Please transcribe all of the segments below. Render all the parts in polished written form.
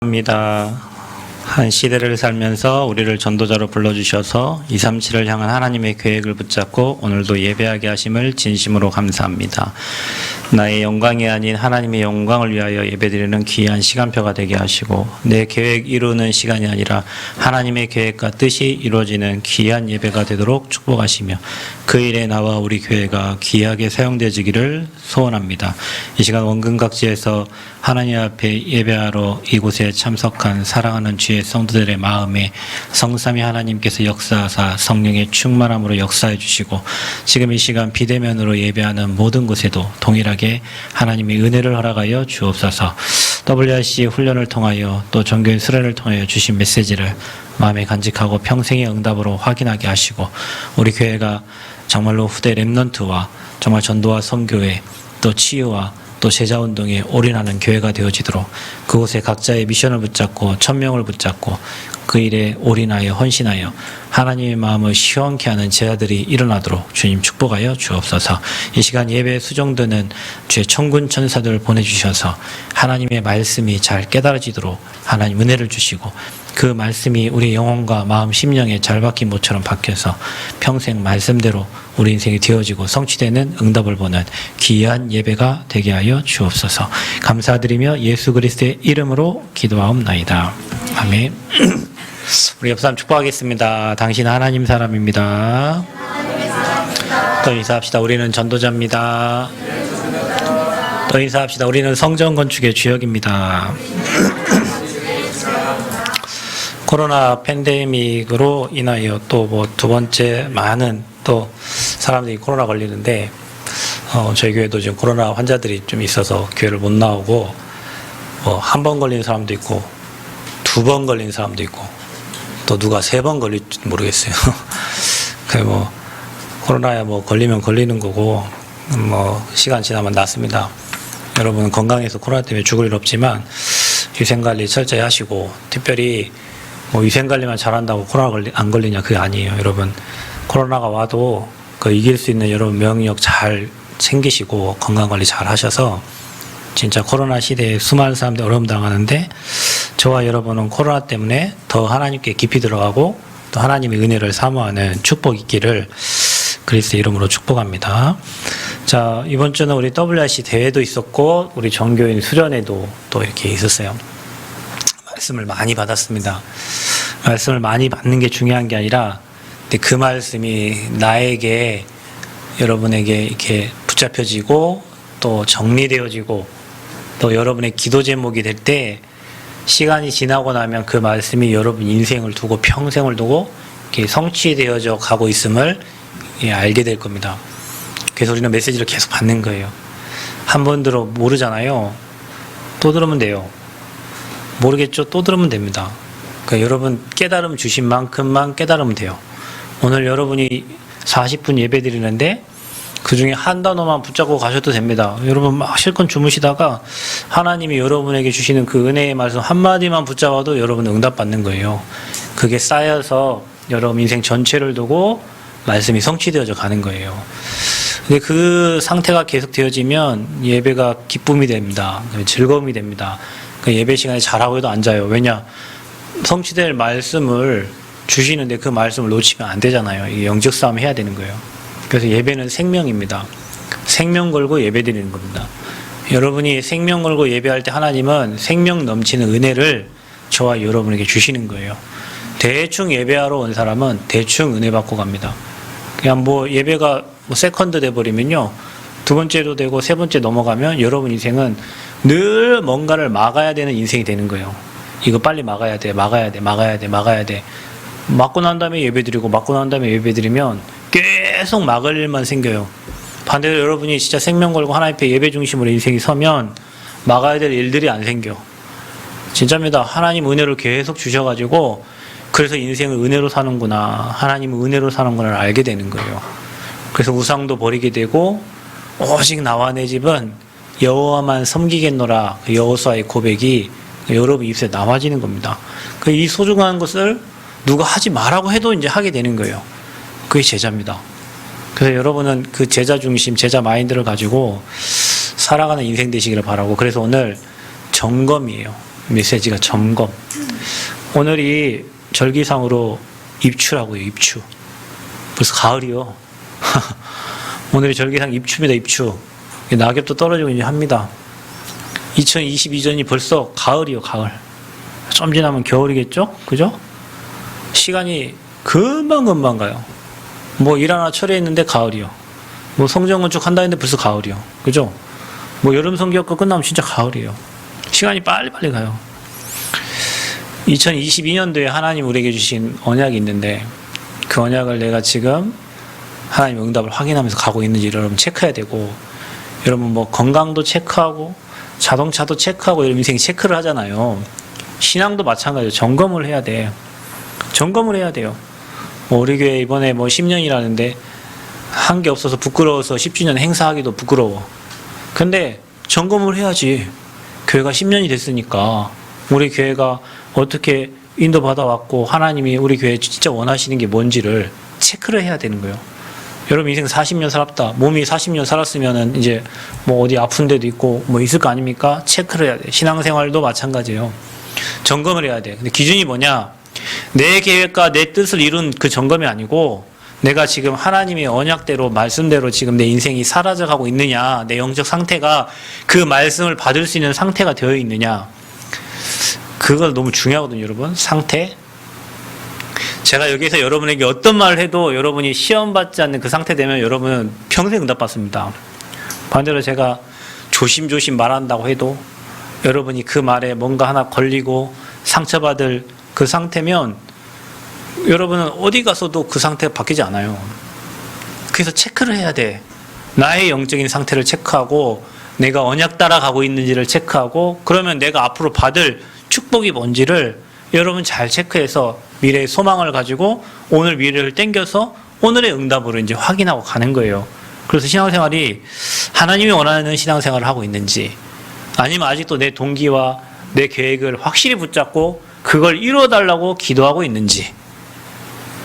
합니다. 한 시대를 살면서 우리를 전도자로 불러주셔서 237을 향한 하나님의 계획을 붙잡고 오늘도 예배하게 하심을 진심으로 감사합니다. 나의 영광이 아닌 하나님의 영광을 위하여 예배드리는 귀한 시간표가 되게 하시고 내 계획 이루는 시간이 아니라 하나님의 계획과 뜻이 이루어지는 귀한 예배가 되도록 축복하시며 그 일에 나와 우리 교회가 귀하게 사용되어지기를 소원합니다. 이 시간 원근각지에서 하나님 앞에 예배하러 이곳에 참석한 사랑하는 주의 성도들의 마음에 성삼위 하나님께서 역사하사 성령의 충만함으로 역사해 주시고 지금 이 시간 비대면으로 예배하는 모든 곳에도 동일하게 하나님의 은혜를 허락하여 주옵소서. WRC 훈련을 통하여 또 종교인 수련을 통하여 주신 메시지를 마음에 간직하고 평생의 응답으로 확인하게 하시고 우리 교회가 정말로 후대 렘넌트와 정말 전도와 선교회 또 치유와 또 제자운동에 올인하는 교회가 되어지도록 그곳에 각자의 미션을 붙잡고 천명을 붙잡고 그 일에 올인하여 헌신하여 하나님의 마음을 시원케 하는 제자들이 일어나도록 주님 축복하여 주옵소서. 이 시간 예배에 수종드는 주의 천군 천사들을 보내주셔서 하나님의 말씀이 잘 깨달아지도록 하나님 은혜를 주시고 그 말씀이 우리 영혼과 마음 심령에 잘 박힌 모처럼 박혀서 평생 말씀대로 우리 인생이 되어지고 성취되는 응답을 보는 귀한 예배가 되게 하여 주옵소서. 감사드리며 예수 그리스도의 이름으로 기도하옵나이다. 아멘. 우리 옆 사람 축복하겠습니다. 당신 하나님 사람입니다. 또 인사합시다. 우리는 전도자입니다. 또 인사합시다. 우리는 성전 건축의 주역입니다. 코로나 팬데믹으로 인하여 또 뭐 두 번째 많은 또 사람들이 코로나 걸리는데 저희 교회도 지금 코로나 환자들이 좀 있어서 교회를 못 나오고 한 번 걸린 사람도 있고 두 번 걸린 사람도 있고 또 누가 세 번 걸릴지 모르겠어요. 그 뭐 코로나야 뭐 걸리면 걸리는 거고 뭐 시간 지나면 낫습니다. 여러분 건강해서 코로나 때문에 죽을 일 없지만 위생관리 철저히 하시고 특별히 뭐 위생관리만 잘한다고 코로나 안 걸리냐 그게 아니에요. 여러분 코로나가 와도 그 이길 수 있는 여러분免疫력 잘 챙기시고 건강관리 잘 하셔서 진짜 코로나 시대에 수많은 사람들이 어려움 당하는데 저와 여러분은 코로나 때문에 더 하나님께 깊이 들어가고 또 하나님의 은혜를 사모하는 축복이 있기를 그리스도의 이름으로 축복합니다. 자, 이번 주는 우리 WRC 대회도 있었고 우리 전교인 수련회도 또 이렇게 있었어요. 말씀을 많이 받았습니다. 말씀을 많이 받는 게 중요한 게 아니라 근데 그 말씀이 나에게 여러분에게 이렇게 붙잡혀지고 또 정리되어지고 또 여러분의 기도 제목이 될 때 시간이 지나고 나면 그 말씀이 여러분 인생을 두고 평생을 두고 이렇게 성취되어져 가고 있음을 알게 될 겁니다. 그래서 우리는 메시지를 계속 받는 거예요. 한 번 들어 모르잖아요. 또 들으면 돼요. 모르겠죠? 또 들으면 됩니다. 그러니까 여러분 깨달음 주신 만큼만 깨달으면 돼요. 오늘 여러분이 40분 예배 드리는데 그 중에 한 단어만 붙잡고 가셔도 됩니다. 여러분 막 실컷 주무시다가 하나님이 여러분에게 주시는 그 은혜의 말씀 한마디만 붙잡아도 여러분 응답받는 거예요. 그게 쌓여서 여러분 인생 전체를 두고 말씀이 성취되어져 가는 거예요. 근데 그 상태가 계속 되어지면 예배가 기쁨이 됩니다. 즐거움이 됩니다. 그 예배 시간에 잘하고 해도 안 자요. 왜냐? 성취될 말씀을 주시는데 그 말씀을 놓치면 안 되잖아요. 이게 영적 싸움 해야 되는 거예요. 그래서 예배는 생명입니다. 생명 걸고 예배 드리는 겁니다. 여러분이 생명 걸고 예배할 때 하나님은 생명 넘치는 은혜를 저와 여러분에게 주시는 거예요. 대충 예배하러 온 사람은 대충 은혜 받고 갑니다. 그냥 뭐 예배가 뭐 세컨드 돼버리면요. 두 번째도 되고 세 번째 넘어가면 여러분 인생은 늘 뭔가를 막아야 되는 인생이 되는 거예요. 이거 빨리 막아야 돼. 막고 난 다음에 예배 드리고 막고 난 다음에 예배 드리면 계속 막을 일만 생겨요. 반대로 여러분이 진짜 생명 걸고 하나님 앞에 예배 중심으로 인생이 서면 막아야 될 일들이 안 생겨. 진짜입니다. 하나님 은혜를 계속 주셔가지고 그래서 인생을 은혜로 사는구나. 하나님은 은혜로 사는구나를 알게 되는 거예요. 그래서 우상도 버리게 되고 오직 나와 내 집은 여호와만 섬기겠노라. 그 여호수아의 고백이 여러분 입술에 남아지는 겁니다. 이 소중한 것을 누가 하지 말라고 해도 이제 하게 되는 거예요. 그게 제자입니다. 그래서 여러분은 그 제자 중심, 제자 마인드를 가지고 살아가는 인생 되시기를 바라고 그래서 오늘 점검이에요. 메시지가 점검. 오늘이 절기상으로 입추라고요. 입추. 벌써 가을이요. 오늘이 절기상 입추입니다. 입추. 낙엽도 떨어지고 이제 합니다. 2022년이 벌써 가을이요. 가을. 좀 지나면 겨울이겠죠? 그죠? 시간이 금방 가요. 뭐 일 하나 처리했는데 가을이요. 뭐 성전 건축 한다 했는데 벌써 가을이요. 그죠? 뭐 여름 성경과 끝나면 진짜 가을이에요. 시간이 빨리빨리 가요. 2022년도에 하나님 우리에게 주신 언약이 있는데 그 언약을 내가 지금 하나님의 응답을 확인하면서 가고 있는지 여러분 체크해야 되고, 여러분 뭐 건강도 체크하고 자동차도 체크하고 여러분 인생 체크를 하잖아요. 신앙도 마찬가지예요. 점검을 해야 돼. 점검을 해야 돼요. 뭐 우리 교회 이번에 뭐 10년이라는데 한 게 없어서 부끄러워서 10주년 행사하기도 부끄러워. 근데 점검을 해야지. 교회가 10년이 됐으니까 우리 교회가 어떻게 인도받아왔고 하나님이 우리 교회에 진짜 원하시는 게 뭔지를 체크를 해야 되는 거예요. 여러분 인생 40년 살았다. 몸이 40년 살았으면은 이제 뭐 어디 아픈 데도 있고 뭐 있을 거 아닙니까? 체크를 해야 돼. 신앙생활도 마찬가지예요. 점검을 해야 돼. 근데 기준이 뭐냐? 내 계획과 내 뜻을 이룬 그 점검이 아니고 내가 지금 하나님의 언약대로 말씀대로 지금 내 인생이 사라져가고 있느냐, 내 영적 상태가 그 말씀을 받을 수 있는 상태가 되어 있느냐, 그걸 너무 중요하거든요. 여러분 상태. 제가 여기서 여러분에게 어떤 말을 해도 여러분이 시험받지 않는 그 상태 되면 여러분은 평생 응답받습니다. 반대로 제가 조심조심 말한다고 해도 여러분이 그 말에 뭔가 하나 걸리고 상처받을 그 상태면 여러분은 어디 가서도 그 상태가 바뀌지 않아요. 그래서 체크를 해야 돼. 나의 영적인 상태를 체크하고 내가 언약 따라 가고 있는지를 체크하고, 그러면 내가 앞으로 받을 축복이 뭔지를 여러분 잘 체크해서 미래의 소망을 가지고 오늘 미래를 땡겨서 오늘의 응답으로 이제 확인하고 가는 거예요. 그래서 신앙생활이 하나님이 원하는 신앙생활을 하고 있는지, 아니면 아직도 내 동기와 내 계획을 확실히 붙잡고 그걸 이루어달라고 기도하고 있는지.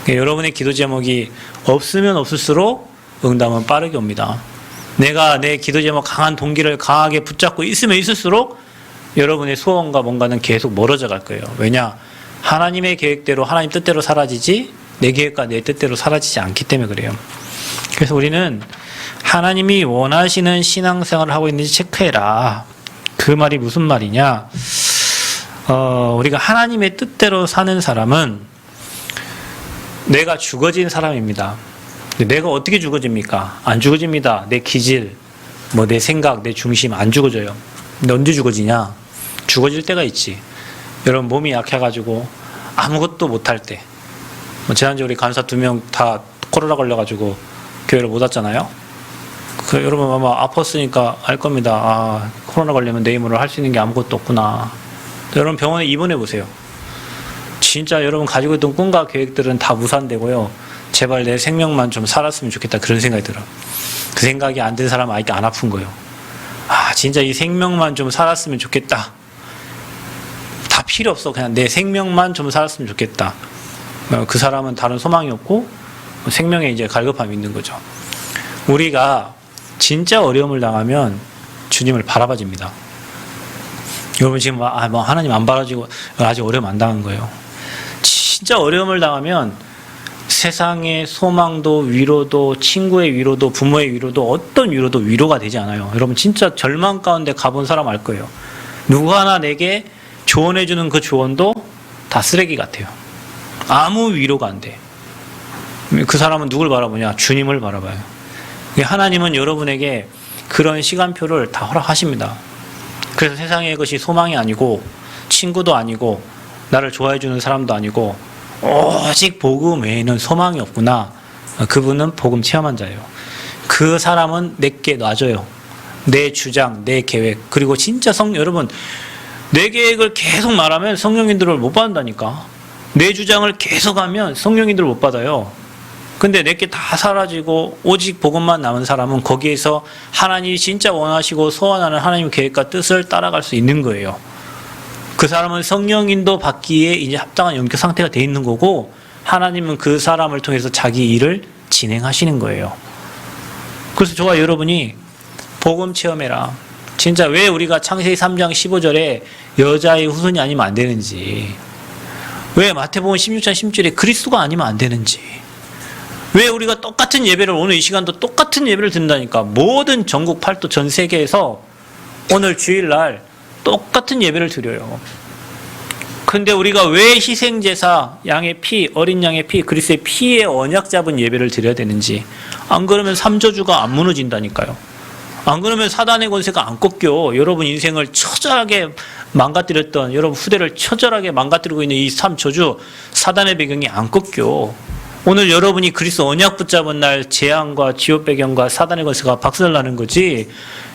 여러분의 기도 제목이 없으면 없을수록 응답은 빠르게 옵니다. 내가 내 기도 제목 강한 동기를 강하게 붙잡고 있으면 있을수록 여러분의 소원과 뭔가는 계속 멀어져 갈 거예요. 왜냐? 하나님의 계획대로 하나님 뜻대로 사라지지 내 계획과 내 뜻대로 사라지지 않기 때문에 그래요. 그래서 우리는 하나님이 원하시는 신앙생활을 하고 있는지 체크해라. 그 말이 무슨 말이냐? 우리가 하나님의 뜻대로 사는 사람은 내가 죽어진 사람입니다. 내가 어떻게 죽어집니까? 안 죽어집니다. 내 기질, 뭐 내 생각, 내 중심 안 죽어져요. 근데 언제 죽어지냐? 죽어질 때가 있지. 여러분 몸이 약해가지고 아무것도 못할 때. 뭐 지난주에 우리 간사 2명 다 코로나 걸려가지고 교회를 못 왔잖아요. 그 여러분 아마 아팠으니까 알 겁니다. 아, 코로나 걸리면 내 힘으로 할 수 있는 게 아무것도 없구나. 여러분 병원에 입원해 보세요. 진짜 여러분 가지고 있던 꿈과 계획들은 다 무산되고요. 제발 내 생명만 좀 살았으면 좋겠다, 그런 생각이 들어. 그 생각이 안 든 사람은 아직도 안 아픈 거예요. 아, 진짜 이 생명만 좀 살았으면 좋겠다. 다 필요 없어. 그냥 내 생명만 좀 살았으면 좋겠다. 그 사람은 다른 소망이 없고 생명에 이제 갈급함이 있는 거죠. 우리가 진짜 어려움을 당하면 주님을 바라봐집니다. 여러분 지금 뭐 하나님 안 바라지고 아직 어려움 안 당한 거예요. 진짜 어려움을 당하면 세상의 소망도 위로도 친구의 위로도 부모의 위로도 어떤 위로도 위로가 되지 않아요. 여러분 진짜 절망 가운데 가본 사람 알 거예요. 누구 하나 내게 조언해주는 그 조언도 다 쓰레기 같아요. 아무 위로가 안 돼. 그 사람은 누굴 바라보냐? 주님을 바라봐요. 하나님은 여러분에게 그런 시간표를 다 허락하십니다. 그래서 세상의 것이 소망이 아니고 친구도 아니고 나를 좋아해주는 사람도 아니고 오직 복음 외에는 소망이 없구나. 그분은 복음 체험한 자예요. 그 사람은 내게 놔줘요. 내 주장, 내 계획. 그리고 진짜 여러분 내 계획을 계속 말하면 성령님들을 못 받는다니까. 내 주장을 계속 하면 성령님들을 못 받아요. 근데 내게 다 사라지고 오직 복음만 남은 사람은 거기에서 하나님이 진짜 원하시고 소원하는 하나님의 계획과 뜻을 따라갈 수 있는 거예요. 그 사람은 성령인도 받기에 이제 합당한 영적 상태가 돼 있는 거고, 하나님은 그 사람을 통해서 자기 일을 진행하시는 거예요. 그래서 저와 여러분이 복음 체험해라. 진짜 왜 우리가 창세기 3장 15절에 여자의 후손이 아니면 안 되는지, 왜 마태복음 16장 16절에 그리스도가 아니면 안 되는지, 왜 우리가 똑같은 예배를, 오늘 이 시간도 똑같은 예배를 드린다니까. 모든 전국 팔도 전 세계에서 오늘 주일날 똑같은 예배를 드려요. 근데 우리가 왜 희생제사, 양의 피, 어린 양의 피, 그리스도의 피에 언약 잡은 예배를 드려야 되는지. 안 그러면 삼저주가 안 무너진다니까요. 안 그러면 사단의 권세가 안 꺾여. 여러분 인생을 처절하게 망가뜨렸던, 여러분 후대를 처절하게 망가뜨리고 있는 이 삼저주, 사단의 배경이 안 꺾여. 오늘 여러분이 그리스도 언약 붙잡은 날 재앙과 지옥 배경과 사단의 권세가 박살나는 거지.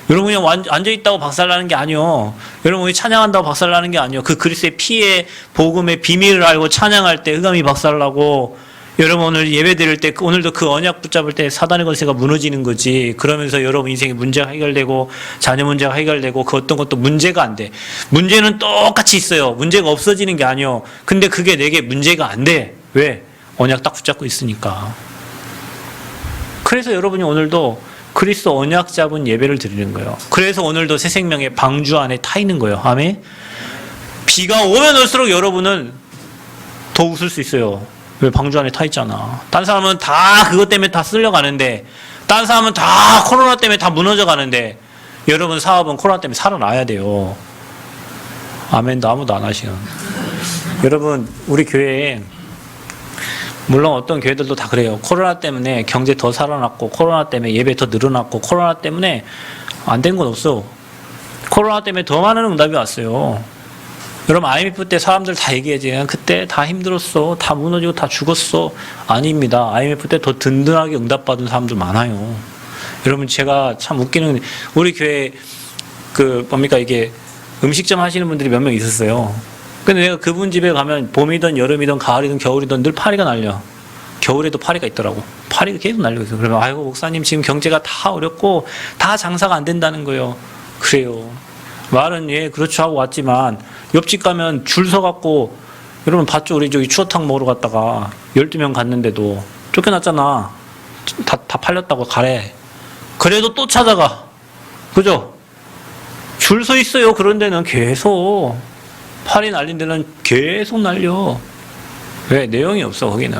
여러분이 앉아있다고 박살나는 게 아니요. 여러분이 찬양한다고 박살나는 게 아니요. 그 그리스도의 피의 복음의 비밀을 알고 찬양할 때 흑암이 박살나고, 여러분 오늘 예배 드릴 때 오늘도 그 언약 붙잡을 때 사단의 권세가 무너지는 거지. 그러면서 여러분 인생의 문제가 해결되고 자녀 문제가 해결되고 그 어떤 것도 문제가 안 돼. 문제는 똑같이 있어요. 문제가 없어지는 게 아니요. 근데 그게 내게 문제가 안 돼. 왜? 언약 딱 붙잡고 있으니까. 그래서 여러분이 오늘도 그리스도 언약 잡은 예배를 드리는 거예요. 그래서 오늘도 새 생명의 방주 안에 타 있는 거예요. 아멘. 비가 오면 올수록 여러분은 더 웃을 수 있어요. 왜? 방주 안에 타 있잖아. 딴 사람은 다 그것 때문에 다 쓸려가는데, 딴 사람은 다 코로나 때문에 다 무너져 가는데, 여러분 사업은 코로나 때문에 살아나야 돼요. 아멘도 아무도 안 하시는. 여러분 우리 교회에, 물론 어떤 교회들도 다 그래요. 코로나 때문에 경제 더 살아났고, 코로나 때문에 예배 더 늘어났고, 코로나 때문에 안 된 건 없어. 코로나 때문에 더 많은 응답이 왔어요. 여러분 IMF 때 사람들 다 얘기하지. 그때 다 힘들었어. 다 무너지고 다 죽었어. 아닙니다. IMF 때 더 든든하게 응답받은 사람들 많아요. 여러분 제가 참 웃기는, 우리 교회 이게 음식점 하시는 분들이 몇 명 있었어요. 근데 내가 그분 집에 가면 봄이든 여름이든 가을이든 겨울이든 늘 파리가 날려. 겨울에도 파리가 있더라고. 파리가 계속 날리고 있어요. 그러면 아이고 목사님 지금 경제가 다 어렵고 다 장사가 안 된다는 거예요. 그래요. 말은 예 그렇죠 하고 왔지만 옆집 가면 줄 서갖고, 여러분 봤죠? 우리 저기 추어탕 먹으러 갔다가 12명 갔는데도 쫓겨났잖아. 다 팔렸다고 가래. 그래도 또 찾아가. 그죠? 줄 서 있어요. 그런 데는 계속. 파리 날린 데는 계속 날려. 왜? 내용이 없어 거기는.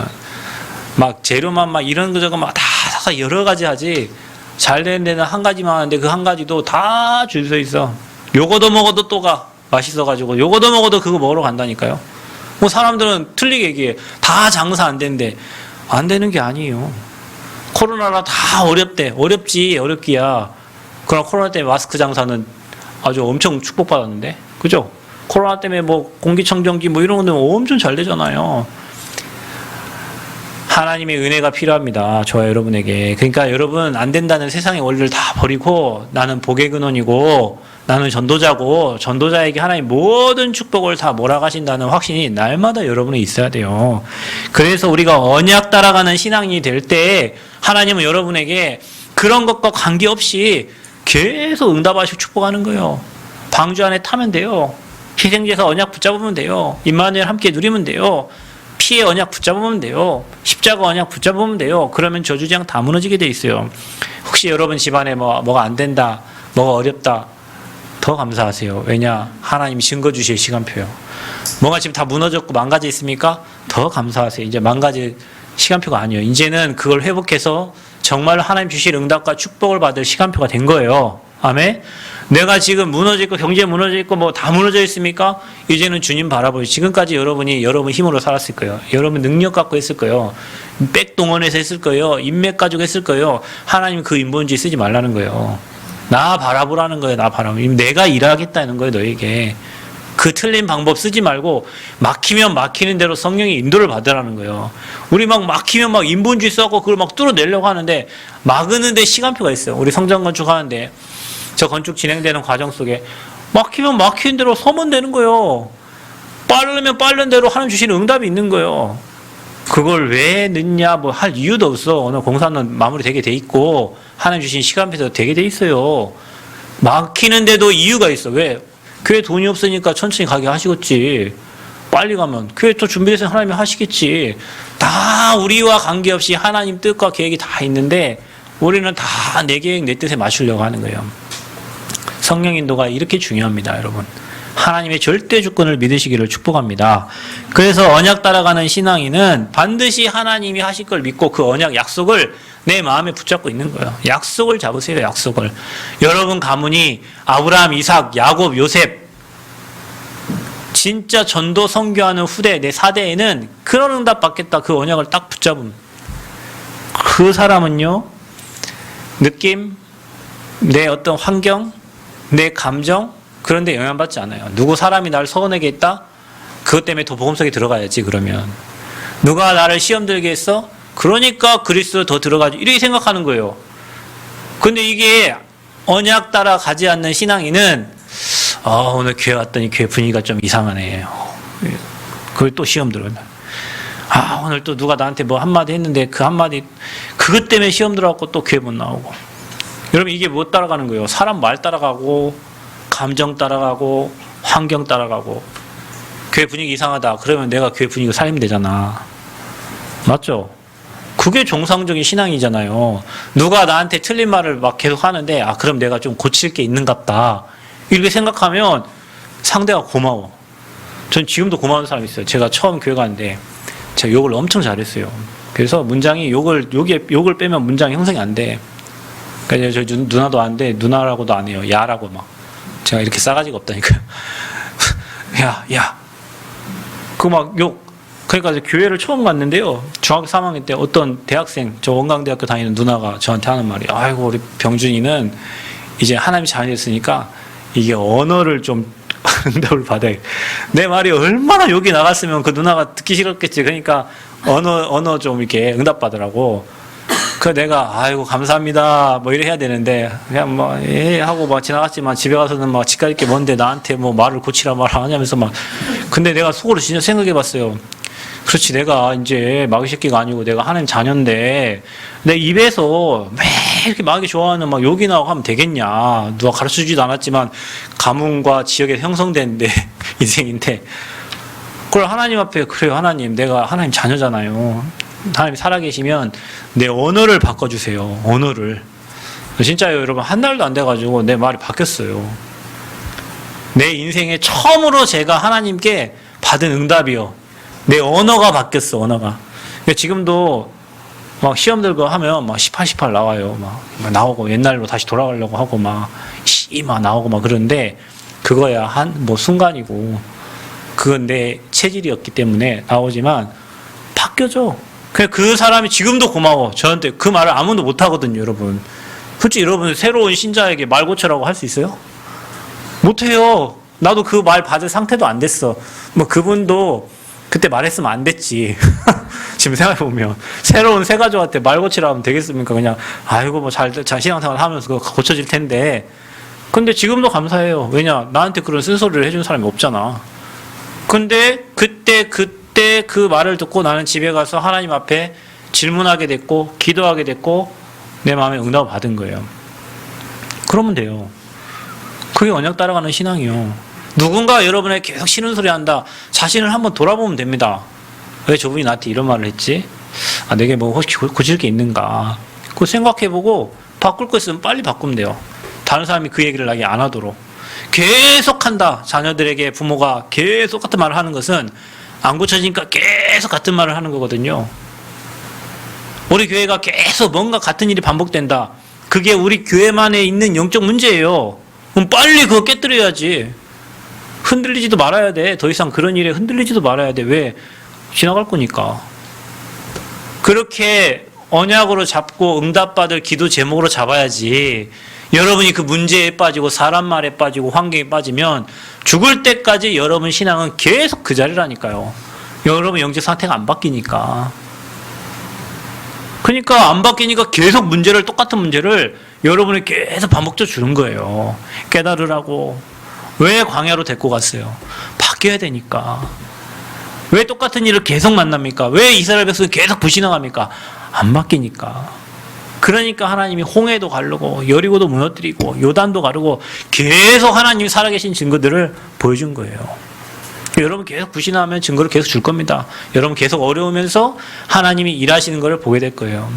막 재료만 막 이런 거 저거 막 다 사서 여러 가지 하지. 잘 되는 데는 한 가지만 하는데 그 한 가지도 다 줄 서 있어. 요거도 먹어도 또 가. 맛있어가지고 요거도 먹어도 그거 먹으러 간다니까요. 뭐 사람들은 틀리게 얘기해. 다 장사 안 되는데. 안 되는 게 아니에요. 코로나라 다 어렵대. 어렵지. 어렵기야. 그러나 코로나 때문에 마스크 장사는 아주 엄청 축복받았는데. 그죠? 코로나 때문에 뭐 공기청정기 뭐 이런 거는 엄청 잘 되잖아요. 하나님의 은혜가 필요합니다. 저와 여러분에게. 그러니까 여러분 안 된다는 세상의 원리를 다 버리고, 나는 복의 근원이고 나는 전도자고, 전도자에게 하나님 모든 축복을 다 몰아가신다는 확신이 날마다 여러분에 있어야 돼요. 그래서 우리가 언약 따라가는 신앙이 될 때 하나님은 여러분에게 그런 것과 관계없이 계속 응답하시고 축복하는 거예요. 방주 안에 타면 돼요. 희생제사 언약 붙잡으면 돼요. 임마누엘 함께 누리면 돼요. 피의 언약 붙잡으면 돼요. 십자가 언약 붙잡으면 돼요. 그러면 저주장 다 무너지게 돼 있어요. 혹시 여러분 집안에 뭐가 안 된다, 뭐가 어렵다, 더 감사하세요. 왜냐? 하나님이 증거 주실 시간표요. 뭐가 지금 다 무너졌고 망가져 있습니까? 더 감사하세요. 이제 망가질 시간표가 아니에요. 이제는 그걸 회복해서 정말 하나님 주실 응답과 축복을 받을 시간표가 된 거예요. 아멘. 내가 지금 무너져 있고 경제 무너져 있고 뭐 다 무너져 있습니까? 이제는 주님 바라보요. 지금까지 여러분이 여러분 힘으로 살았을 거예요. 여러분 능력 갖고 했을 거예요. 백동원에서 했을 거예요. 인맥 가지고 했을 거예요. 하나님 그 인본주의 쓰지 말라는 거예요. 나 바라보라는 거예요. 나 바라보. 내가 일하겠다는 거예요. 너에게. 그 틀린 방법 쓰지 말고 막히면 막히는 대로 성령의 인도를 받으라는 거예요. 우리 막 막히면 막 인본주의 써갖고 그걸 막 뚫어내려고 하는데, 막으는데 시간표가 있어요. 우리 성전 건축하는데 저 건축 진행되는 과정 속에 막히면 막히는 대로 서면 되는 거예요. 빠르면 빠른 대로 하나님 주시는 응답이 있는 거예요. 그걸 왜 늦냐 뭐 할 이유도 없어. 오늘 공사는 마무리되게 돼 있고 하나님 주신 시간표도 되게 돼 있어요. 막히는데도 이유가 있어. 왜? 교회 돈이 없으니까 천천히 가게 하시겠지. 빨리 가면 교회 또 준비돼서 하나님이 하시겠지. 다 우리와 관계없이 하나님 뜻과 계획이 다 있는데 우리는 다 내 계획 내 뜻에 맞추려고 하는 거예요. 성령 인도가 이렇게 중요합니다, 여러분. 하나님의 절대 주권을 믿으시기를 축복합니다. 그래서 언약 따라가는 신앙인은 반드시 하나님이 하실 걸 믿고 그 언약 약속을 내 마음에 붙잡고 있는 거예요. 약속을 잡으세요, 약속을. 여러분 가문이 아브라함, 이삭, 야곱, 요셉 진짜 전도 선교하는 후대 내 4대에는 그런 응답 받겠다 그 언약을 딱 붙잡은 그 사람은요, 느낌, 내 어떤 환경, 내 감정 그런데 영향받지 않아요. 누구 사람이 나를 서운하게 했다? 그것 때문에 더 복음속에 들어가야지. 그러면 누가 나를 시험 들게 했어? 그러니까 그리스도 더 들어가지. 이렇게 생각하는 거예요. 근데 이게 언약 따라 가지 않는 신앙인은 오늘 교회 왔더니 교회 분위기가 좀 이상하네. 그걸 또 시험 들어요. 오늘 또 누가 나한테 뭐 한마디 했는데 그 한마디 그것 때문에 시험 들어갖고 또 교회 못 나오고. 여러분 이게 뭐 따라가는 거예요? 사람 말 따라가고 감정 따라가고 환경 따라가고. 교회 분위기 이상하다. 그러면 내가 교회 분위기가 살리면 되잖아. 맞죠? 그게 정상적인 신앙이잖아요. 누가 나한테 틀린 말을 막 계속 하는데 그럼 내가 좀 고칠 게 있는갑다. 이렇게 생각하면 상대가 고마워. 전 지금도 고마운 사람이 있어요. 제가 처음 교회 갔는데 제가 욕을 엄청 잘했어요. 그래서 문장이 욕을 빼면 문장이 형성이 안 돼. 그러니까 저 누나도 안 돼. 누나라고도 안 해요. 야라고 막. 제가 이렇게 싸가지가 없다니까요. 야. 그 막 욕. 그러니까 이제 교회를 처음 갔는데요. 중학교 3학년 때 어떤 대학생, 저 원광대학교 다니는 누나가 저한테 하는 말이 아이고 우리 병준이는 이제 하나님이 자녀였으니까 이게 언어를 좀 응답을 받아야 내 말이 얼마나 욕이 나갔으면 그 누나가 듣기 싫었겠지. 그러니까 언어 좀 이렇게 응답 받으라고. 그 내가 아이고 감사합니다 뭐 이래 해야 되는데 그냥 뭐 하고 막 지나갔지만 집에 가서는 막 집 갈 게 뭔데 나한테 뭐 말을 고치라 말 하냐면서 막. 근데 내가 속으로 진짜 생각해봤어요. 그렇지, 내가 이제 마귀 새끼가 아니고 내가 하나님 자녀인데 내 입에서 매 이렇게 마귀 좋아하는 막 욕이 나오고 하면 되겠냐. 누가 가르쳐주지도 않았지만 가문과 지역에 형성된 내 인생인데 그걸 하나님 앞에 그래요. 하나님, 내가 하나님 자녀잖아요. 하나님 살아계시면 내 언어를 바꿔주세요. 언어를. 진짜요, 여러분. 한 달도 안 돼가지고 내 말이 바뀌었어요. 내 인생에 처음으로 제가 하나님께 받은 응답이요. 내 언어가 바뀌었어, 언어가. 그러니까 지금도 막 시험 들고 하면 막 18 나와요. 막 나오고 옛날로 다시 돌아가려고 하고 막 나오고 막 그러는데 그거야 뭐 순간이고 그건 내 체질이었기 때문에 나오지만 바뀌어져. 그 사람이 지금도 고마워. 저한테 그 말을 아무도 못 하거든요, 여러분. 솔직히 여러분 새로운 신자에게 말 고쳐라고 할 수 있어요? 못 해요. 나도 그 말 받을 상태도 안 됐어. 뭐 그분도 그때 말했으면 안 됐지. 지금 생각해보면. 새로운 새 가족한테 말 고치라 하면 되겠습니까? 그냥, 아이고, 뭐 잘 신앙생활 하면서 그거 고쳐질 텐데. 근데 지금도 감사해요. 왜냐? 나한테 그런 쓴소리를 해준 사람이 없잖아. 근데 그때 그 말을 듣고 나는 집에 가서 하나님 앞에 질문하게 됐고, 기도하게 됐고, 내 마음에 응답을 받은 거예요. 그러면 돼요. 그게 언약 따라가는 신앙이요. 누군가 여러분에게 계속 싫은 소리 한다. 자신을 한번 돌아보면 됩니다. 왜 저분이 나한테 이런 말을 했지? 내게 뭐 혹시 고칠 게 있는가? 그거 생각해보고 바꿀 거 있으면 빨리 바꾸면 돼요. 다른 사람이 그 얘기를 나에게 안 하도록. 계속 한다. 자녀들에게 부모가 계속 같은 말을 하는 것은 안 고쳐지니까 계속 같은 말을 하는 거거든요. 우리 교회가 계속 뭔가 같은 일이 반복된다. 그게 우리 교회만에 있는 영적 문제예요. 그럼 빨리 그거 깨뜨려야지. 흔들리지도 말아야 돼. 더 이상 그런 일에 흔들리지도 말아야 돼. 왜? 지나갈 거니까. 그렇게 언약으로 잡고 응답받을 기도 제목으로 잡아야지. 여러분이 그 문제에 빠지고 사람 말에 빠지고 환경에 빠지면 죽을 때까지 여러분 신앙은 계속 그 자리라니까요. 여러분 영적 상태가 안 바뀌니까. 그러니까 안 바뀌니까 계속 똑같은 문제를 여러분이 계속 반복적으로 주는 거예요. 깨달으라고. 왜 광야로 데리고 갔어요? 바뀌어야 되니까. 왜 똑같은 일을 계속 만납니까? 왜 이스라엘 백성이 계속 불신앙합니까? 안 바뀌니까. 그러니까 하나님이 홍해도 가르고 여리고도 무너뜨리고 요단도 가르고 계속 하나님이 살아계신 증거들을 보여준 거예요. 여러분 계속 불신하면 증거를 계속 줄 겁니다. 여러분 계속 어려우면서 하나님이 일하시는 것을 보게 될 거예요.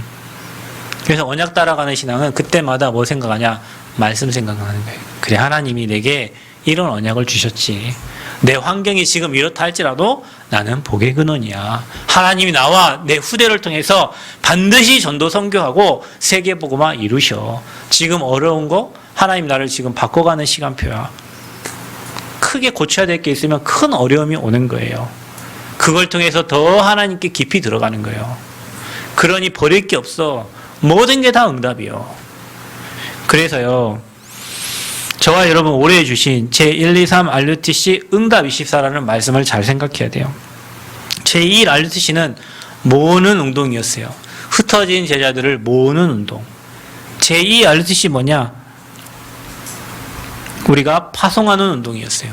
그래서 언약 따라가는 신앙은 그때마다 뭐 생각하냐? 말씀 생각하는 거예요. 그래, 하나님이 내게 이런 언약을 주셨지. 내 환경이 지금 이렇다 할지라도 나는 복의 근원이야. 하나님이 나와 내 후대를 통해서 반드시 전도 선교하고 세계 복음화 이루셔. 지금 어려운 거 하나님 나를 지금 바꿔가는 시간표야. 크게 고쳐야 될 게 있으면 큰 어려움이 오는 거예요. 그걸 통해서 더 하나님께 깊이 들어가는 거예요. 그러니 버릴 게 없어. 모든 게 다 응답이요. 그래서요, 저와 여러분 올해 주신 제123 RUTC 응답 24라는 말씀을 잘 생각해야 돼요. 제2 RUTC는 모으는 운동이었어요. 흩어진 제자들을 모으는 운동. 제2 RUTC 뭐냐? 우리가 파송하는 운동이었어요.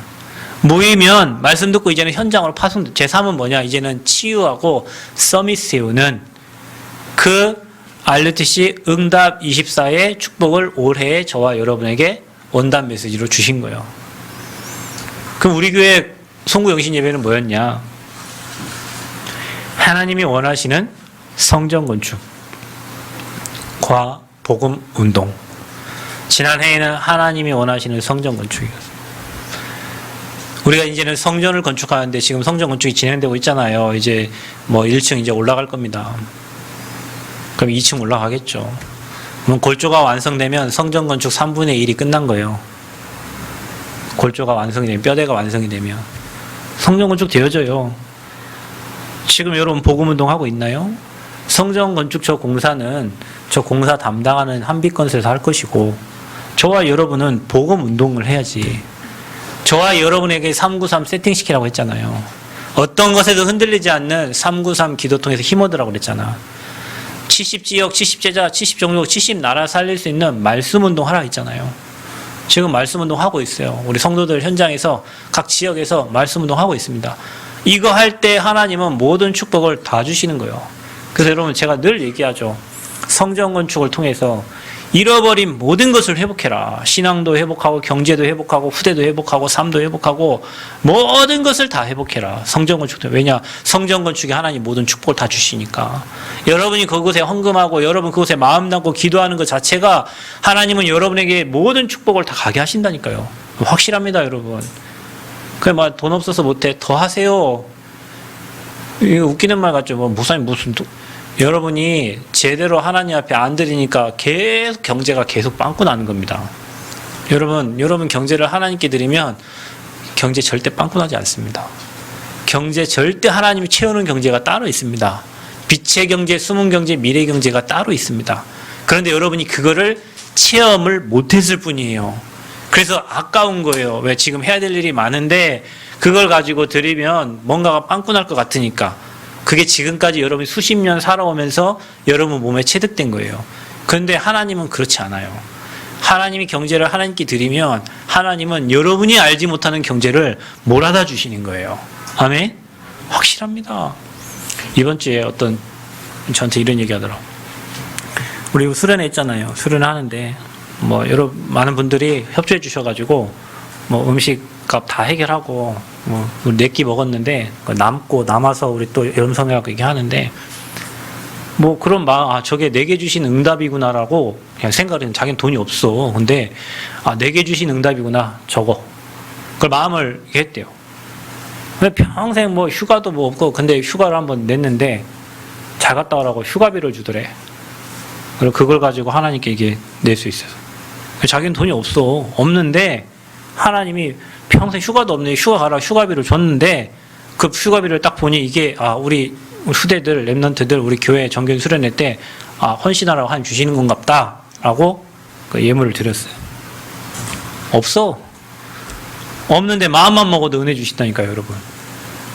모이면 말씀 듣고 이제는 현장으로 파송. 제3은 뭐냐? 이제는 치유하고 서밋 세우는 그 RUTC 응답 24의 축복을 올해 저와 여러분에게 원단 메시지로 주신 거예요. 그럼 우리 교회 송구 영신 예배는 뭐였냐? 하나님이 원하시는 성전 건축과 복음 운동. 지난해에는 하나님이 원하시는 성전 건축이었어요. 우리가 이제는 성전을 건축하는데 지금 성전 건축이 진행되고 있잖아요. 이제 뭐 1층 이제 올라갈 겁니다. 그럼 2층 올라가겠죠. 그럼 골조가 완성되면 성전 건축 3분의 1이 끝난 거예요. 골조가 완성이 되면, 뼈대가 완성이 되면 성전 건축 되어져요. 지금 여러분 복음운동 하고 있나요? 성전 건축 저 공사는 저 공사 담당하는 한빛건설에서 할 것이고, 저와 여러분은 복음운동을 해야지. 저와 여러분에게 393 세팅시키라고 했잖아요. 어떤 것에도 흔들리지 않는 393 기도통에서 힘얻으라고 그랬잖아. 70지역, 70제자, 70종족, 70나라 살릴 수 있는 말씀운동 하라 했잖아요. 지금 말씀운동 하고 있어요. 우리 성도들 현장에서 각 지역에서 말씀운동 하고 있습니다. 이거 할 때 하나님은 모든 축복을 다 주시는 거예요. 그래서 여러분 제가 늘 얘기하죠. 성전 건축을 통해서 잃어버린 모든 것을 회복해라. 신앙도 회복하고 경제도 회복하고 후대도 회복하고 삶도 회복하고 모든 것을 다 회복해라. 성전 건축도. 왜냐? 성전 건축에 하나님 모든 축복을 다 주시니까. 여러분이 그곳에 헌금하고 여러분 그곳에 마음 담고 기도하는 것 자체가 하나님은 여러분에게 모든 축복을 다 가게 하신다니까요. 확실합니다, 여러분. 그래, 막 돈 없어서 못해. 더 하세요. 이거 웃기는 말 같죠. 뭐 무슨 여러분이 제대로 하나님 앞에 안 드리니까 계속 경제가 계속 빵꾸 나는 겁니다. 여러분 경제를 하나님께 드리면 경제 절대 빵꾸 나지 않습니다. 경제 절대 하나님이 채우는 경제가 따로 있습니다. 빛의 경제, 숨은 경제, 미래 경제가 따로 있습니다. 그런데 여러분이 그거를 체험을 못했을 뿐이에요. 그래서 아까운 거예요. 왜? 지금 해야 될 일이 많은데 그걸 가지고 드리면 뭔가가 빵꾸 날 것 같으니까. 그게 지금까지 여러분이 수십 년 살아오면서 여러분 몸에 체득된 거예요. 그런데 하나님은 그렇지 않아요. 하나님이 경제를 하나님께 드리면 하나님은 여러분이 알지 못하는 경제를 몰아다 주시는 거예요. 아멘? 확실합니다. 이번 주에 어떤 저한테 이런 얘기 하더라고요. 우리 수련회 있잖아요. 수련회 하는데 뭐 많은 분들이 협조해 주셔가지고 뭐 음식값 다 해결하고 뭐 우리 4끼 먹었는데 남아서 우리 또 염성회하고 얘기하는데 뭐 그런 마음, 저게 내게 주신 응답이구나라고 그냥 생각을 했는데 자기는 돈이 없어. 근데 내게 주신 응답이구나 저거. 그걸 마음을 했대요. 근데 평생 뭐 휴가도 뭐 없고 근데 휴가를 한번 냈는데 잘 갔다 오라고 휴가비를 주더래. 그리고 그걸 가지고 하나님께 이게 낼 수 있어서. 자기는 돈이 없는데 하나님이 평생 휴가도 없네. 휴가 가라 휴가비를 줬는데 그 휴가비를 딱 보니 이게 우리 후대들 랩런트들 우리 교회 정규 수련회 때 헌신하라고 하나님 주시는 건갑다 라고 그 예물을 드렸어요. 없는데 마음만 먹어도 은혜 주신다니까요, 여러분.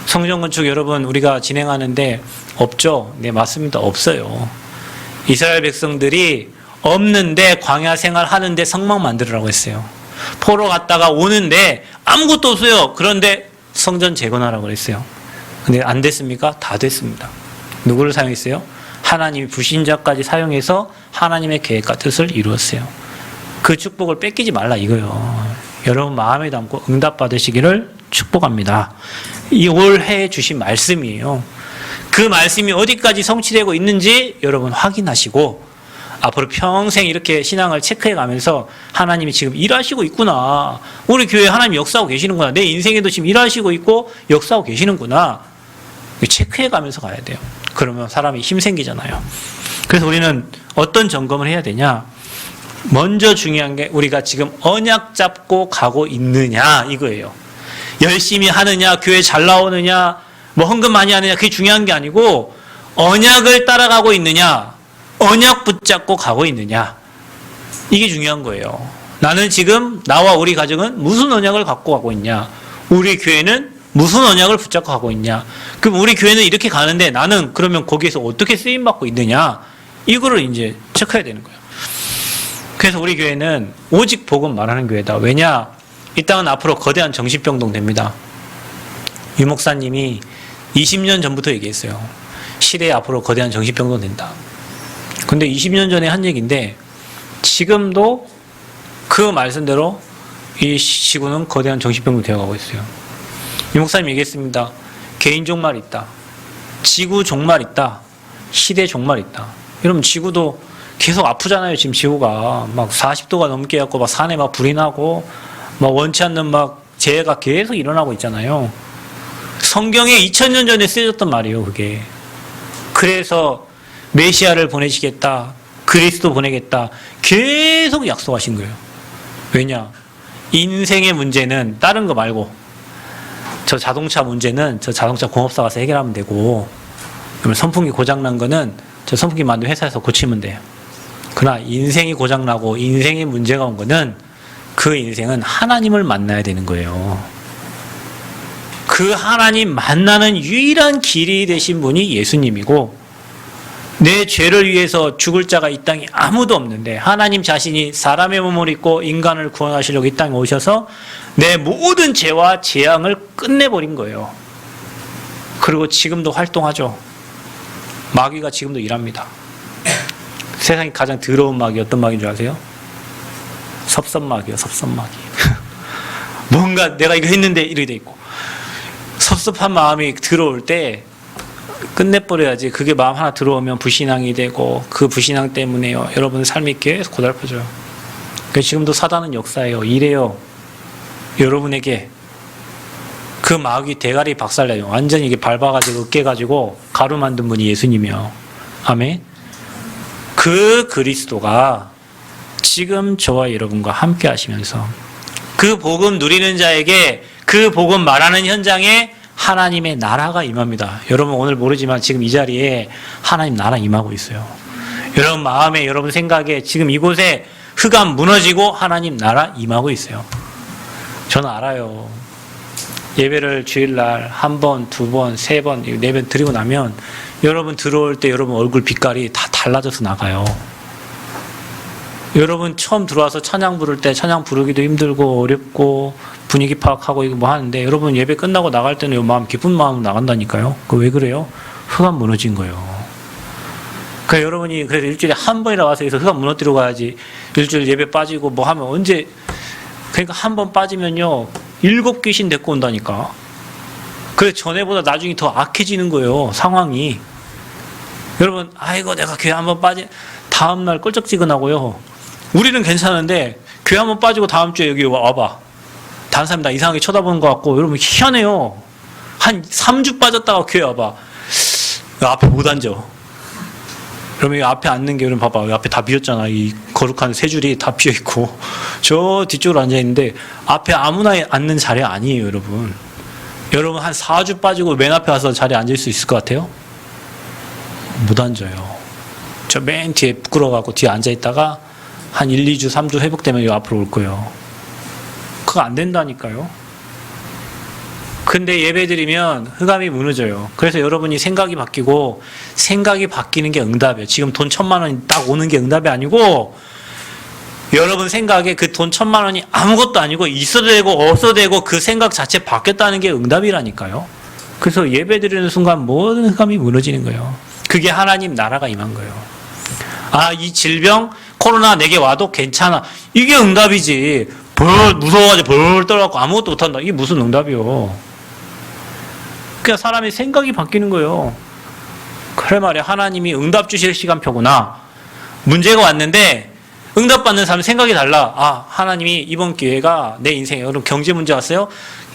성전 건축 여러분 우리가 진행하는데 없죠? 네, 맞습니다. 없어요. 이스라엘 백성들이 없는데 광야 생활 하는데 성막 만들으라고 했어요. 포로 갔다가 오는데 아무것도 없어요. 그런데 성전 재건하라고 그랬어요. 근데 안 됐습니까? 다 됐습니다. 누구를 사용했어요? 하나님이 불신자까지 사용해서 하나님의 계획과 뜻을 이루었어요. 그 축복을 뺏기지 말라 이거요. 여러분 마음에 담고 응답 받으시기를 축복합니다. 이 올해 주신 말씀이에요. 그 말씀이 어디까지 성취되고 있는지 여러분 확인하시고 앞으로 평생 이렇게 신앙을 체크해 가면서 하나님이 지금 일하시고 있구나. 우리 교회에 하나님이 역사하고 계시는구나. 내 인생에도 지금 일하시고 있고 역사하고 계시는구나. 체크해 가면서 가야 돼요. 그러면 사람이 힘 생기잖아요. 그래서 우리는 어떤 점검을 해야 되냐? 먼저 중요한 게 우리가 지금 언약 잡고 가고 있느냐 이거예요. 열심히 하느냐, 교회 잘 나오느냐, 뭐 헌금 많이 하느냐 그게 중요한 게 아니고 언약을 따라가고 있느냐, 언약 붙잡고 가고 있느냐 이게 중요한 거예요. 나는 지금 나와 우리 가정은 무슨 언약을 갖고 가고 있냐, 우리 교회는 무슨 언약을 붙잡고 가고 있냐. 그럼 우리 교회는 이렇게 가는데 나는 그러면 거기에서 어떻게 쓰임받고 있느냐 이거를 이제 체크해야 되는 거예요. 그래서 우리 교회는 오직 복음 말하는 교회다. 왜냐? 이 땅은 앞으로 거대한 정신병동 됩니다. 유 목사님이 20년 전부터 얘기했어요. 시대에 앞으로 거대한 정신병동 된다. 근데 20년 전에 한 얘기인데 지금도 그 말씀대로 이 지구는 거대한 정신병동 되어가고 있어요. 유 목사님 얘기했습니다. 개인 종말 있다. 지구 종말 있다. 시대 종말 있다. 여러분 지구도 계속 아프잖아요. 지금 지구가 막 40도가 넘게 해갖고 막 산에 막 불이 나고 막 원치 않는 막 재해가 계속 일어나고 있잖아요. 성경에 2000년 전에 쓰여졌던 말이에요. 그게. 그래서 메시아를 보내시겠다. 그리스도 보내겠다. 계속 약속하신 거예요. 왜냐? 인생의 문제는 다른 거 말고 저 자동차 문제는 저 자동차 공업사 가서 해결하면 되고, 그러면 선풍기 고장난 거는 저 선풍기 만든 회사에서 고치면 돼요. 그러나 인생이 고장나고 인생의 문제가 온 거는 그 인생은 하나님을 만나야 되는 거예요. 그 하나님 만나는 유일한 길이 되신 분이 예수님이고, 내 죄를 위해서 죽을 자가 이 땅에 아무도 없는데 하나님 자신이 사람의 몸을 입고 인간을 구원하시려고 이 땅에 오셔서 내 모든 죄와 재앙을 끝내버린 거예요. 그리고 지금도 활동하죠. 마귀가 지금도 일합니다. 세상에 가장 더러운 마귀 어떤 마귀인 줄 아세요? 섭섭마귀요. 섭섭마귀. 뭔가 내가 이거 했는데 이렇게 돼 있고, 섭섭한 마음이 들어올 때 끝내버려야지. 그게 마음 하나 들어오면 불신앙이 되고 그 불신앙 때문에요, 여러분 삶이 계속 고달퍼져요. 그래서 지금도 사단은 역사예요. 이래요. 여러분에게 그 마귀 대가리 박살내요. 완전히 이게 밟아가지고 으깨가지고 가루 만든 분이 예수님이요. 아멘. 그 그리스도가 지금 저와 여러분과 함께 하시면서 그 복음 누리는 자에게 그 복음 말하는 현장에 하나님의 나라가 임합니다. 여러분 오늘 모르지만 지금 이 자리에 하나님 나라 임하고 있어요. 여러분 마음에, 여러분 생각에 지금 이곳에 흑암 무너지고 하나님 나라 임하고 있어요. 저는 알아요. 예배를 주일날 한 번, 두 번, 세 번, 네 번 드리고 나면 여러분 들어올 때 여러분 얼굴 빛깔이 다 달라져서 나가요. 여러분 처음 들어와서 찬양 부를 때 찬양 부르기도 힘들고 어렵고 분위기 파악하고 이거 뭐 하는데, 여러분 예배 끝나고 나갈 때는 이 마음, 기쁜 마음으로 나간다니까요. 그 왜 그래요? 흑암 무너진 거예요. 그러니까 여러분이 그래서 일주일에 한 번이라 와서 여기서 흑암 무너뜨려 가야지. 일주일 예배 빠지고 뭐 하면 언제, 그러니까 한 번 빠지면요 7 귀신 데리고 온다니까. 그래서 전에보다 나중에 더 악해지는 거예요, 상황이. 여러분, 아이고 내가 교회 한번 빠지, 다음날 껄쩍지근하고요. 우리는 괜찮은데 교회 한번 빠지고 다음 주에 여기 와봐, 다른 사람이 나 이상하게 쳐다보는 것 같고, 여러분 희한해요. 한 3주 빠졌다가 교회 와봐, 앞에 못 앉아. 그러면 이 앞에 앉는 게, 여러분 봐봐, 여기 앞에 다 비었잖아. 이 거룩한 세 줄이 다 비어 있고 저 뒤쪽으로 앉아 있는데 앞에 아무나 앉는 자리 아니에요, 여러분. 여러분 한 4주 빠지고 맨 앞에 와서 자리에 앉을 수 있을 것 같아요? 못 앉아요. 저 맨 뒤에 부끄러워갖고 뒤에 앉아 있다가 한 1, 2주, 3주 회복되면 이 앞으로 올 거예요. 그거 안 된다니까요. 근데 예배 드리면 흑암이 무너져요. 그래서 여러분이 생각이 바뀌고, 생각이 바뀌는 게 응답이에요. 지금 돈 1000만 원이 딱 오는 게 응답이 아니고, 여러분 생각에 그 돈 1000만 원이 아무것도 아니고 있어도 되고 없어도 되고 그 생각 자체 바뀌었다는 게 응답이라니까요. 그래서 예배 드리는 순간 모든 흑암이 무너지는 거예요. 그게 하나님 나라가 임한 거예요. 아, 이 질병 코로나 내게 와도 괜찮아, 이게 응답이지. 무서워가지고 벌 떨어갖고 아무것도 못한다, 이게 무슨 응답이요. 그냥 사람의 생각이 바뀌는 거예요. 그래 말이야, 하나님이 응답 주실 시간표구나. 문제가 왔는데 응답받는 사람의 생각이 달라. 아, 하나님이 이번 기회가 내 인생에, 그럼 경제 문제 왔어요?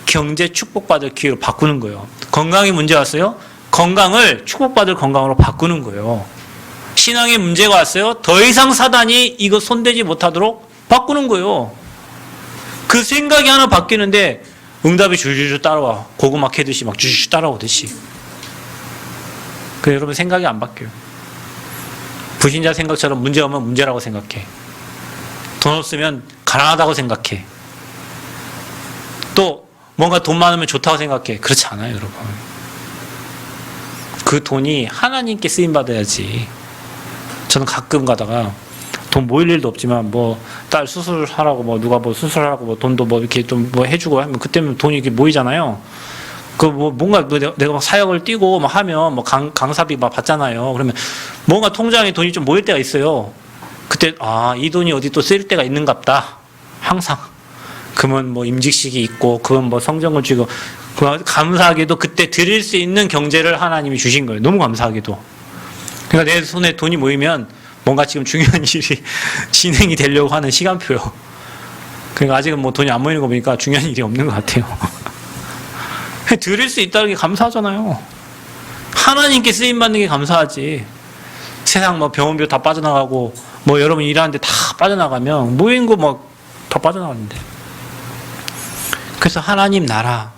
경제 축복받을 기회로 바꾸는 거예요. 건강이 문제 왔어요? 건강을 축복받을 건강으로 바꾸는 거예요. 신앙의 문제가 왔어요? 더 이상 사단이 이거 손대지 못하도록 바꾸는 거예요. 그 생각이 하나 바뀌는데 응답이 줄줄줄 따라와. 고구마 캐듯이 막 줄줄 따라오듯이. 그래서 여러분 생각이 안 바뀌어요. 불신자 생각처럼 문제 오면 문제라고 생각해. 돈 없으면 가난하다고 생각해. 또 뭔가 돈 많으면 좋다고 생각해. 그렇지 않아요, 여러분. 그 돈이 하나님께 쓰임받아야지. 저는 가끔 가다가 돈 모일 일도 없지만 뭐 딸 수술하라고 뭐 누가 뭐 수술하라고 뭐 돈도 뭐 이렇게 좀 뭐 해주고 하면 그때면 돈이 이렇게 모이잖아요. 그 뭐 뭔가 내가 막 사역을 뛰고 막 하면 뭐 강사비 막 받잖아요. 그러면 뭔가 통장에 돈이 좀 모일 때가 있어요. 그때 아, 이 돈이 어디 또 쓸 때가 있는갑다. 항상. 그러면 뭐 임직식이 있고 그건 뭐 성전을 주고 감사하게도 그때 드릴 수 있는 경제를 하나님이 주신 거예요. 너무 감사하게도. 그러니까 내 손에 돈이 모이면 뭔가 지금 중요한 일이 진행이 되려고 하는 시간표요. 그러니까 아직은 뭐 돈이 안 모이는 거 보니까 중요한 일이 없는 것 같아요. 드릴 수 있다는 게 감사하잖아요. 하나님께 쓰임받는 게 감사하지. 세상 뭐 병원비도 다 빠져나가고 뭐 여러분 일하는데 다 빠져나가면 모인 거 뭐 다 빠져나가는데. 그래서 하나님 나라.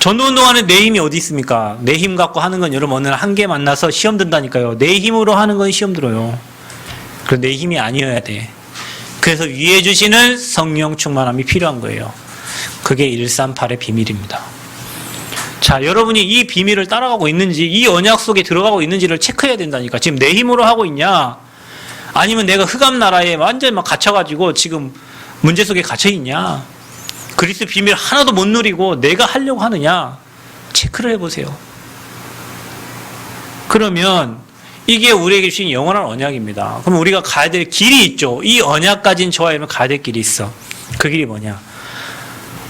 전도운동하는 내 힘이 어디 있습니까? 내 힘 갖고 하는 건 여러분 어느 날 한계 만나서 시험 든다니까요. 내 힘으로 하는 건 시험 들어요. 그래서 내 힘이 아니어야 돼. 그래서 위에 주시는 성령 충만함이 필요한 거예요. 그게 138의 비밀입니다. 자, 여러분이 이 비밀을 따라가고 있는지, 이 언약 속에 들어가고 있는지를 체크해야 된다니까. 지금 내 힘으로 하고 있냐? 아니면 내가 흑암 나라에 완전히 막 갇혀가지고 지금 문제 속에 갇혀 있냐? 그리스도 비밀 하나도 못 누리고 내가 하려고 하느냐? 체크를 해보세요. 그러면 이게 우리에게 주신 영원한 언약입니다. 그럼 우리가 가야 될 길이 있죠. 이 언약까지는 좋아하면 가야 될 길이 있어. 그 길이 뭐냐?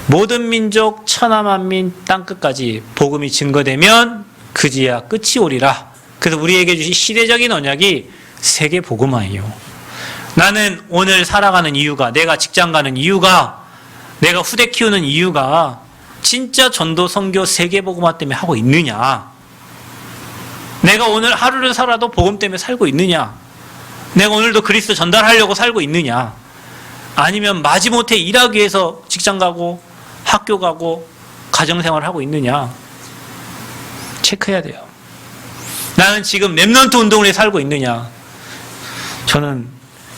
모든 민족 천하만민 땅끝까지 복음이 증거되면 그지야 끝이 오리라. 그래서 우리에게 주신 시대적인 언약이 세계 복음화예요. 나는 오늘 살아가는 이유가, 내가 직장 가는 이유가, 내가 후대 키우는 이유가 진짜 전도 선교 세계 복음화 때문에 하고 있느냐? 내가 오늘 하루를 살아도 복음 때문에 살고 있느냐? 내가 오늘도 그리스도 전달하려고 살고 있느냐? 아니면 마지못해 일하기 위해서 직장 가고 학교 가고 가정생활을 하고 있느냐? 체크해야 돼요. 나는 지금 렘넌트 운동을 해 살고 있느냐? 저는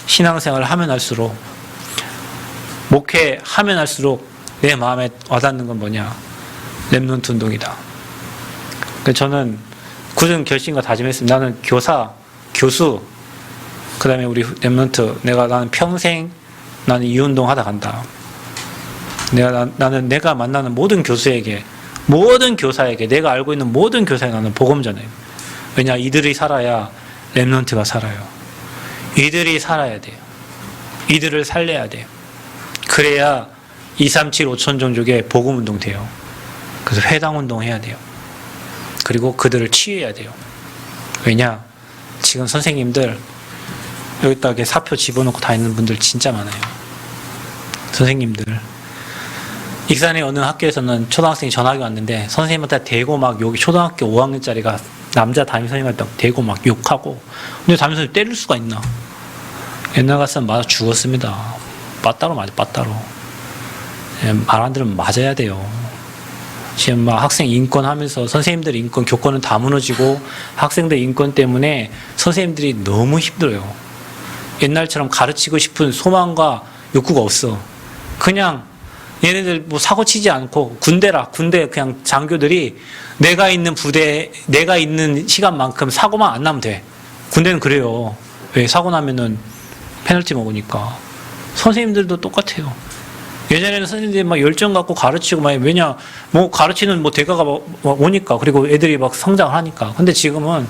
신앙생활을 하면 할수록, 목회하면 할수록 내 마음에 와닿는 건 뭐냐? 렘넌트 운동이다. 그래서 저는 굳은 결심과 다짐했습니다. 나는 교수, 그 다음에 우리 렘넌트, 나는 평생 나는 이 운동 하다 간다. 나는 내가 만나는 모든 교수에게, 모든 교사에게, 내가 알고 있는 모든 교사에 나는 복음 전해요. 왜냐? 이들이 살아야 렘넌트가 살아요. 이들이 살아야 돼요. 이들을 살려야 돼요. 그래야 237 5천 종족의 복음 운동 돼요. 그래서 회당 운동 해야 돼요. 그리고 그들을 치유해야 돼요. 왜냐? 지금 선생님들 여기다 이렇게 사표 집어넣고 다니는 분들 진짜 많아요. 선생님들. 익산의 어느 학교에서는 초등학생이 전학이 왔는데 선생님한테 대고 막 여기 초등학교 5학년짜리가 남자 담임 선생님한테 대고 막 욕하고, 근데 담임 선생님 때릴 수가 있나? 옛날 같으면 맞아 죽었습니다. 빠따로 맞아, 빠따로. 말 안 들으면 맞아야 돼요. 지금 막 학생 인권 하면서 선생님들 인권, 교권은 다 무너지고 학생들 인권 때문에 선생님들이 너무 힘들어요. 옛날처럼 가르치고 싶은 소망과 욕구가 없어. 그냥 얘네들 뭐 사고 치지 않고 군대 그냥 장교들이 내가 있는 부대, 내가 있는 시간만큼 사고만 안 나면 돼. 군대는 그래요. 왜? 사고 나면은 페널티 먹으니까. 선생님들도 똑같아요. 예전에는 선생님들이 막 열정 갖고 가르치고 막, 왜냐, 뭐 가르치는 뭐 대가가 오니까, 그리고 애들이 막 성장을 하니까. 근데 지금은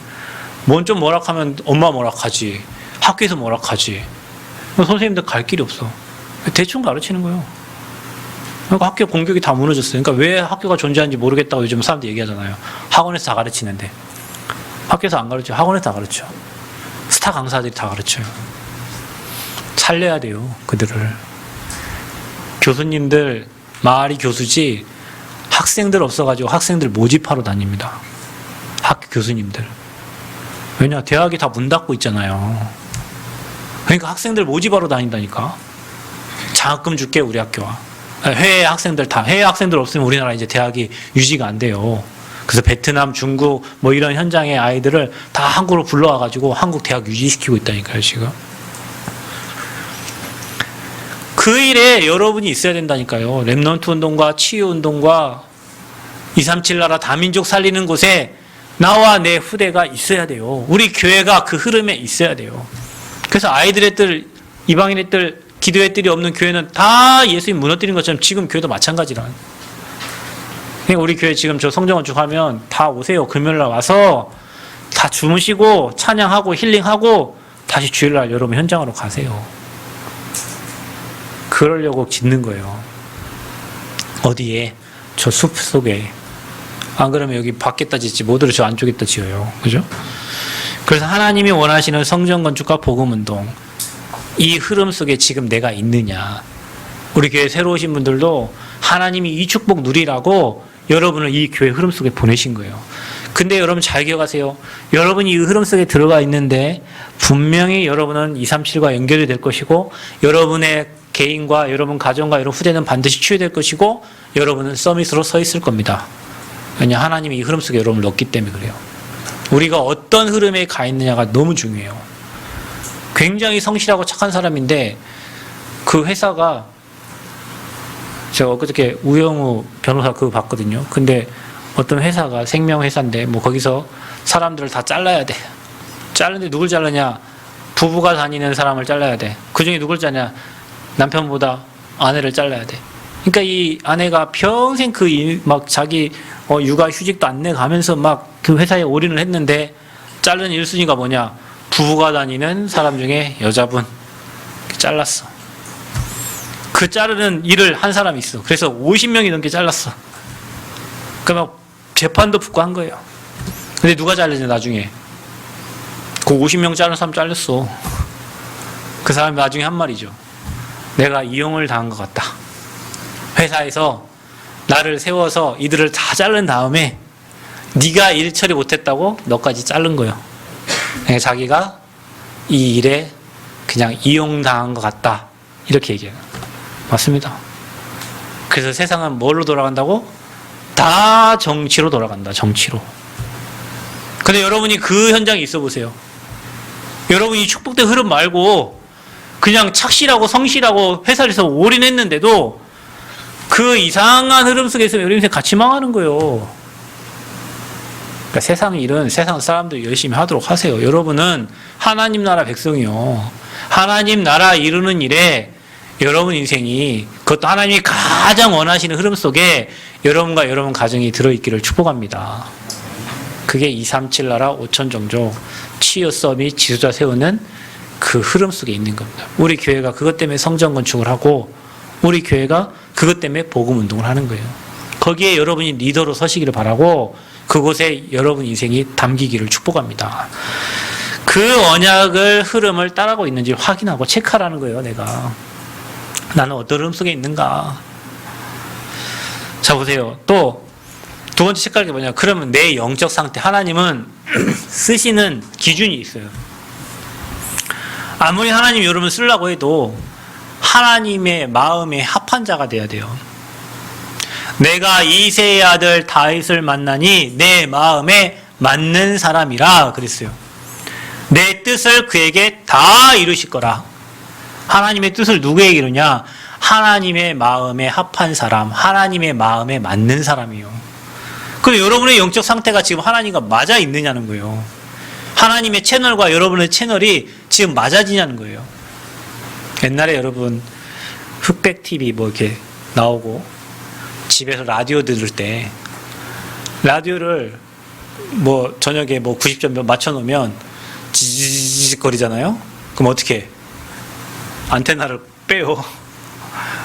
뭔 좀 뭐락하면 엄마 뭐락하지, 학교에서 뭐락하지. 선생님들 갈 길이 없어. 대충 가르치는 거예요. 그러니까 학교 공격이 다 무너졌어요. 그러니까 왜 학교가 존재하는지 모르겠다고 요즘 사람들이 얘기하잖아요. 학원에서 다 가르치는데. 학교에서 안 가르쳐. 학원에서 다 가르쳐. 스타 강사들이 다 가르쳐요. 살려야 돼요, 그들을. 교수님들 말이 교수지 학생들 없어가지고 학생들 모집하러 다닙니다. 학교 교수님들. 왜냐, 대학이 다 문 닫고 있잖아요. 그러니까 학생들 모집하러 다닌다니까. 장학금 줄게, 우리 학교와. 해외 학생들 다. 해외 학생들 없으면 우리나라 이제 대학이 유지가 안 돼요. 그래서 베트남, 중국 뭐 이런 현장의 아이들을 다 한국으로 불러와가지고 한국 대학 유지시키고 있다니까요, 지금. 그 일에 여러분이 있어야 된다니까요. 랩넌트 운동과 치유 운동과 237 나라 다민족 살리는 곳에 나와 내 후대가 있어야 돼요. 우리 교회가 그 흐름에 있어야 돼요. 그래서 아이들의 뜰, 이방인의 뜰, 기도의 뜰이 없는 교회는 다 예수님 무너뜨린 것처럼 지금 교회도 마찬가지라. 그러니까 우리 교회 지금 저 성정건축하면 다 오세요. 금요일날 와서 다 주무시고 찬양하고 힐링하고 다시 주일날 여러분 현장으로 가세요. 그러려고 짓는 거예요. 어디에? 저 숲 속에. 안 그러면 여기 밖에다 짓지 모두를 저 안쪽에다 지어요. 그죠? 그래서 하나님이 원하시는 성전건축과 복음운동, 이 흐름 속에 지금 내가 있느냐. 우리 교회 새로 오신 분들도 하나님이 이 축복 누리라고 여러분을 이 교회 흐름 속에 보내신 거예요. 근데 여러분 잘 기억하세요. 여러분이 이 흐름 속에 들어가 있는데 분명히 여러분은 237과 연결이 될 것이고, 여러분의 개인과 여러분 가정과 여러분 후대는 반드시 치유될 것이고, 여러분은 서밋으로 서 있을 겁니다. 왜냐, 하나님이 이 흐름 속에 여러분을 넣기 때문에 그래요. 우리가 어떤 흐름에 가 있느냐가 너무 중요해요. 굉장히 성실하고 착한 사람인데 그 회사가, 제가 엊그저께 우영우 변호사 그거 봤거든요. 근데 어떤 회사가 생명회사인데 뭐 거기서 사람들을 다 잘라야 돼. 자르는데 누굴 잘라냐? 부부가 다니는 사람을 잘라야 돼. 그 중에 누굴 잘라냐? 남편보다 아내를 잘라야 돼. 그러니까 이 아내가 평생 막 자기 육아 휴직도 안 내가면서 막 그 회사에 올인을 했는데 자른 1순위가 뭐냐? 부부가 다니는 사람 중에 여자분 잘랐어. 그 자르는 일을 한 사람이 있어. 그래서 50명이 넘게 잘랐어. 그러면 재판도 붙고 한 거예요. 근데 누가 잘리냐 나중에? 그 50명 자른 사람 잘렸어. 그 사람이 나중에 한 말이죠. 내가 이용을 당한 것 같다. 회사에서 나를 세워서 이들을 다 자른 다음에 네가 일 처리 못했다고 너까지 자른 거예요. 그러니까 자기가 이 일에 그냥 이용당한 것 같다. 이렇게 얘기해요. 맞습니다. 그래서 세상은 뭘로 돌아간다고? 다 정치로 돌아간다. 정치로. 근데 여러분이 그 현장에 있어 보세요. 여러분이 축복된 흐름 말고 그냥 착실하고 성실하고 회사에서 올인했는데도 그 이상한 흐름 속에서 여러분 인생 같이 망하는 거예요. 그러니까 세상 일은 세상 사람들 열심히 하도록 하세요. 여러분은 하나님 나라 백성이요. 하나님 나라 이루는 일에 여러분 인생이, 그것도 하나님이 가장 원하시는 흐름 속에 여러분과 여러분 가정이 들어있기를 축복합니다. 그게 237 나라 5천 정조 치유 서밋 지도자 세우는 그 흐름 속에 있는 겁니다. 우리 교회가 그것 때문에 성전 건축을 하고, 우리 교회가 그것 때문에 복음 운동을 하는 거예요. 거기에 여러분이 리더로 서시기를 바라고, 그곳에 여러분 인생이 담기기를 축복합니다. 그 언약을 흐름을 따라가고 있는지 확인하고 체크하라는 거예요. 내가 나는 어떤 흐름 속에 있는가. 자 보세요. 또 두 번째 체크할 게 뭐냐. 그러면 내 영적 상태, 하나님은 쓰시는 기준이 있어요. 아무리 하나님이 여러분 쓰려고 해도 하나님의 마음에 합한 자가 돼야 돼요. 내가 이새의 아들 다윗을 만나니 내 마음에 맞는 사람이라 그랬어요. 내 뜻을 그에게 다 이루실 거라. 하나님의 뜻을 누구에게 이루냐? 하나님의 마음에 합한 사람, 하나님의 마음에 맞는 사람이요. 그럼 여러분의 영적 상태가 지금 하나님과 맞아 있느냐는 거예요. 하나님의 채널과 여러분의 채널이 지금 맞아지냐는 거예요. 옛날에 여러분 흑백 TV 뭐 이렇게 나오고 집에서 라디오 들을 때 라디오를 뭐 저녁에 뭐 90점 맞춰놓으면 지지직 거리잖아요. 그럼 어떻게 해? 안테나를 빼요.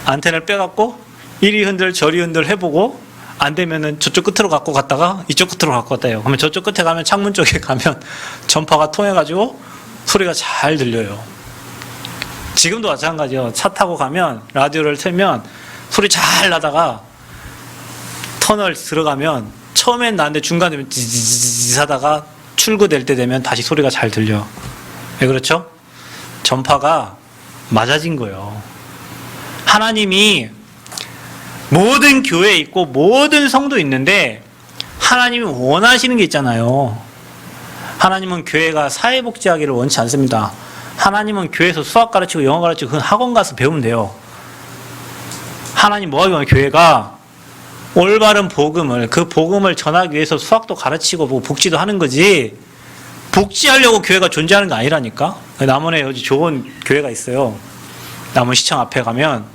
안테나를 빼갖고 이리 흔들 저리 흔들 해보고 안 되면은 저쪽 끝으로 갖고 갔다가 이쪽 끝으로 갖고 갔다 해요. 그러면 저쪽 끝에 가면 창문 쪽에 가면 전파가 통해가지고 소리가 잘 들려요. 지금도 마찬가지요. 차 타고 가면 라디오를 틀면 소리 잘 나다가 터널 들어가면 처음엔 나는데 중간 되면 지지지지 하다가 출구될 때 되면 다시 소리가 잘 들려. 왜 그렇죠? 전파가 맞아진 거예요. 하나님이 모든 교회에 있고 모든 성도 있는데 하나님이 원하시는 게 있잖아요. 하나님은 교회가 사회복지하기를 원치 않습니다. 하나님은 교회에서 수학 가르치고 영어 가르치고 그건 학원 가서 배우면 돼요. 하나님 뭐 하기 원해? 교회가 올바른 복음을, 그 복음을 전하기 위해서 수학도 가르치고 뭐 복지도 하는 거지, 복지하려고 교회가 존재하는 게 아니라니까. 남원에 여기 좋은 교회가 있어요. 남원시청 앞에 가면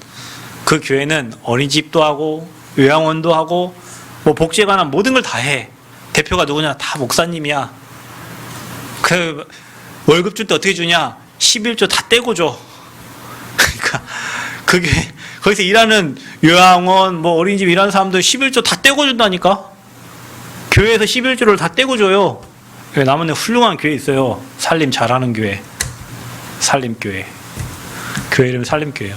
그 교회는 어린이집도 하고 요양원도 하고 뭐 복지에 관한 모든 걸 다 해. 대표가 누구냐? 다 목사님이야. 그 월급 줄 때 어떻게 주냐? 11조 다 떼고 줘. 그러니까 그게 거기서 일하는 요양원 뭐 어린이집 일하는 사람들 11조 다 떼고 준다니까. 교회에서 11조를 다 떼고 줘요. 남원에 훌륭한 교회 있어요. 살림 잘하는 교회. 살림교회. 교회 이름이 살림교회예요.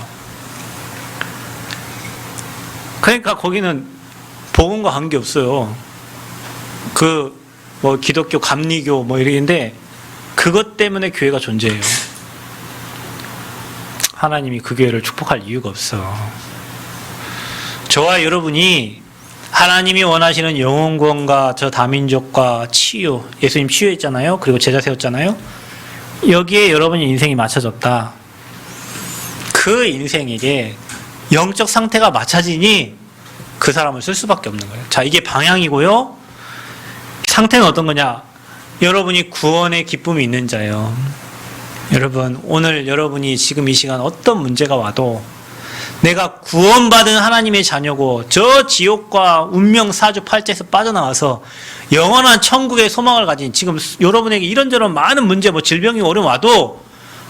그러니까 거기는 복음과 관계없어요. 그 뭐 기독교 감리교 뭐 이런데 그것 때문에 교회가 존재해요. 하나님이 그 교회를 축복할 이유가 없어. 저와 여러분이 하나님이 원하시는 영혼 구원과 저 다민족과 치유, 예수님 치유했잖아요. 그리고 제자 세웠잖아요. 여기에 여러분의 인생이 맞춰졌다. 그 인생에게 영적 상태가 맞춰지니 그 사람을 쓸 수밖에 없는 거예요. 자, 이게 방향이고요. 상태는 어떤 거냐? 여러분이 구원의 기쁨이 있는 자예요. 여러분, 오늘 여러분이 지금 이 시간 어떤 문제가 와도 내가 구원받은 하나님의 자녀고 저 지옥과 운명 사주팔자에서 빠져나와서 영원한 천국의 소망을 가진 지금 여러분에게 이런저런 많은 문제, 뭐 질병이 어려움 와도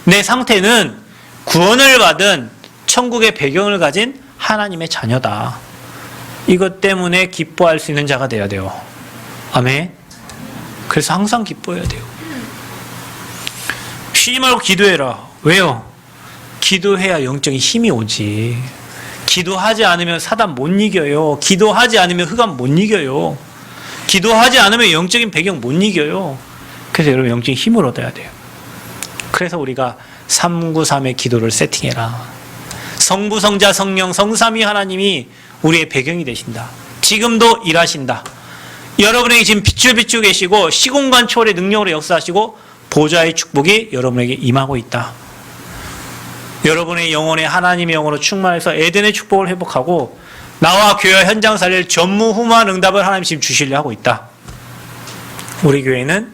내 상태는 구원을 받은 천국의 배경을 가진 하나님의 자녀다. 이것 때문에 기뻐할 수 있는 자가 되어야 돼요. 아멘. 그래서 항상 기뻐해야 돼요. 쉬지 말고 기도해라. 왜요? 기도해야 영적인 힘이 오지. 기도하지 않으면 사단 못 이겨요. 기도하지 않으면 흑암 못 이겨요. 기도하지 않으면 영적인 배경 못 이겨요. 그래서 여러분 영적인 힘을 얻어야 돼요. 그래서 우리가 393의 기도를 세팅해라. 성부, 성자, 성령, 성삼위 하나님이 우리의 배경이 되신다. 지금도 일하신다. 여러분에게 지금 빛을 비추고 계시고 시공간 초월의 능력으로 역사하시고 보좌의 축복이 여러분에게 임하고 있다. 여러분의 영혼에 하나님의 영혼으로 충만해서 에덴의 축복을 회복하고 나와 교회 현장 살릴 전무후무한 응답을 하나님 지금 주시려 하고 있다. 우리 교회는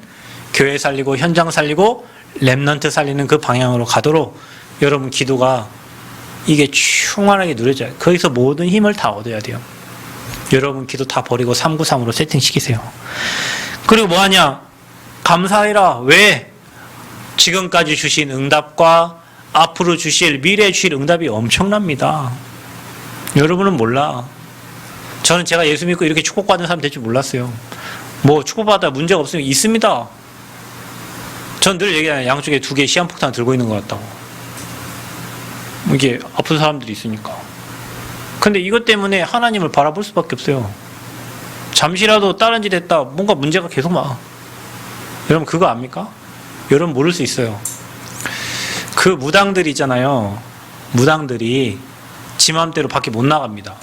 교회 살리고 현장 살리고 렘넌트 살리는 그 방향으로 가도록 여러분 기도가 이게 충만하게 누려져요. 거기서 모든 힘을 다 얻어야 돼요. 여러분 기도 다 버리고 393으로 세팅시키세요. 그리고 뭐하냐? 감사해라. 왜? 지금까지 주신 응답과 앞으로 주실, 미래에 주실 응답이 엄청납니다. 여러분은 몰라. 저는 제가 예수 믿고 이렇게 축복받는 사람 될 줄 몰랐어요. 뭐 축복받아 문제가 없으면 있습니다. 전 늘 얘기하잖아요. 양쪽에 2개 시한폭탄 들고 있는 것 같다고. 이게 아픈 사람들이 있으니까. 근데 이것 때문에 하나님을 바라볼 수밖에 없어요. 잠시라도 다른 짓 했다 뭔가 문제가 계속 와. 여러분 그거 압니까? 여러분 모를 수 있어요. 그 무당들이 있잖아요. 무당들이 지 마음대로 밖에 못 나갑니다.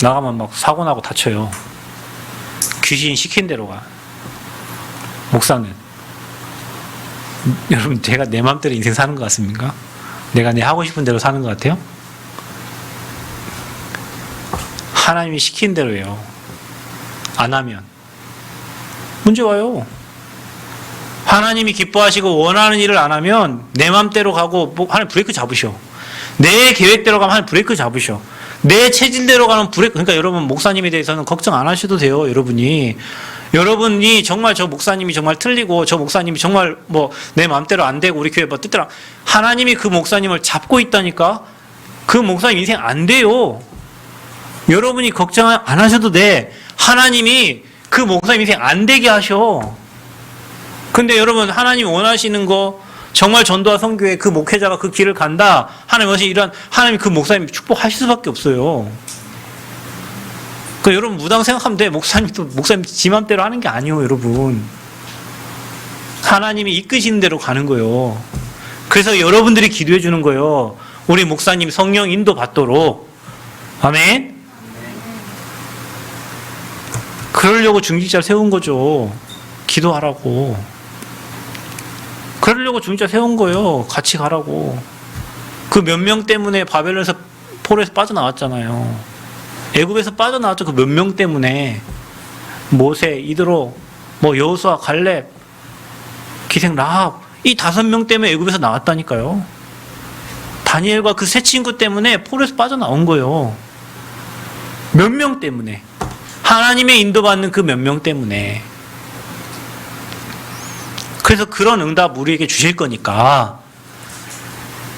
나가면 막 사고 나고 다쳐요. 귀신 시킨 대로 가. 목사는 여러분 제가 내 마음대로 인생 사는 것 같습니까? 내가 내 하고 싶은 대로 사는 것 같아요? 하나님이 시킨 대로 해요. 안 하면 문제 와요. 하나님이 기뻐하시고 원하는 일을 안 하면 내 맘대로 가고 뭐 하나님 브레이크 잡으셔. 내 계획대로 가면 하나님 브레이크 잡으셔. 내 체질대로 가면 브레이크. 그러니까 여러분 목사님에 대해서는 걱정 안 하셔도 돼요. 여러분이 정말 저 목사님이 정말 틀리고 저 목사님이 정말 뭐 내 맘대로 안 되고 우리 교회 뭐 뜻대로 하나님이 그 목사님을 잡고 있다니까. 그 목사님 인생 안 돼요. 여러분이 걱정 안 하셔도 돼. 하나님이 그 목사님 인생 안 되게 하셔. 근데 여러분, 하나님 원하시는 거, 정말 전도와 선교에 그 목회자가 그 길을 간다. 하나님 원하시는 이런, 하나님이 그 목사님 축복하실 수밖에 없어요. 그 여러분 무당 생각하면 돼. 목사님 지 맘대로 하는 게 아니에요, 여러분. 하나님이 이끄시는 대로 가는 거예요. 그래서 여러분들이 기도해 주는 거예요. 우리 목사님 성령 인도 받도록. 아멘. 그러려고 중직자 세운 거죠. 기도하라고. 그러려고 중직자 세운 거예요. 같이 가라고. 그 몇 명 때문에 바벨론에서 포로에서 빠져나왔잖아요. 애굽에서 빠져나왔죠. 그 몇 명 때문에. 모세, 이드로, 여호수아, 갈렙, 기생 라합, 이 5명 때문에 애굽에서 나왔다니까요. 다니엘과 그 세 친구 때문에 포로에서 빠져나온 거예요. 몇 명 때문에. 하나님의 인도받는 그 몇 명 때문에. 그래서 그런 응답 우리에게 주실 거니까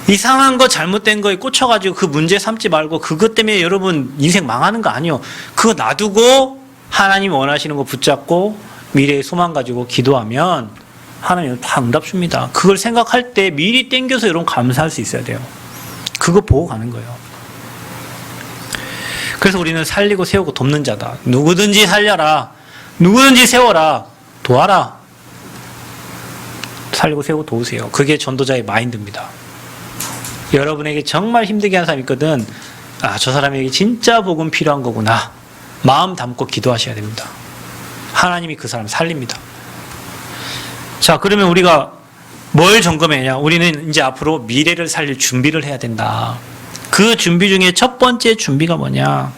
이상한 거 잘못된 거에 꽂혀가지고 그 문제 삼지 말고 그것 때문에 여러분 인생 망하는 거 아니에요. 그거 놔두고 하나님 원하시는 거 붙잡고 미래의 소망 가지고 기도하면 하나님은 다 응답 줍니다. 그걸 생각할 때 미리 땡겨서 여러분 감사할 수 있어야 돼요. 그거 보고 가는 거예요. 그래서 우리는 살리고 세우고 돕는 자다. 누구든지 살려라. 누구든지 세워라. 도와라. 살리고 세우고 도우세요. 그게 전도자의 마인드입니다. 여러분에게 정말 힘들게 한 사람이 있거든. 저 사람에게 진짜 복음 필요한 거구나. 마음 담고 기도하셔야 됩니다. 하나님이 그 사람 살립니다. 자, 그러면 우리가 뭘 점검해야? 우리는 이제 앞으로 미래를 살릴 준비를 해야 된다. 그 준비 중에 첫 번째 준비가 뭐냐?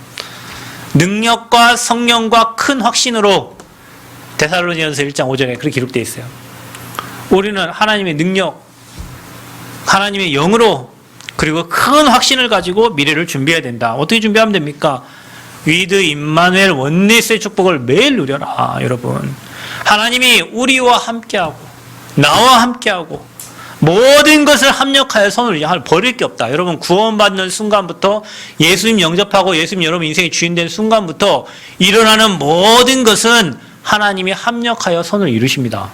능력과 성령과 큰 확신으로 데살로니가서 1장 5절에 그렇게 기록되어 있어요. 우리는 하나님의 능력, 하나님의 영으로 그리고 큰 확신을 가지고 미래를 준비해야 된다. 어떻게 준비하면 됩니까? 위드 임마누엘 원네스의 축복을 매일 누려라. 여러분, 하나님이 우리와 함께하고 나와 함께하고 모든 것을 합력하여 손을 버릴 게 없다. 여러분, 구원받는 순간부터 예수님 영접하고 예수님 여러분 인생의 주인 된 순간부터 일어나는 모든 것은 하나님이 합력하여 손을 이루십니다.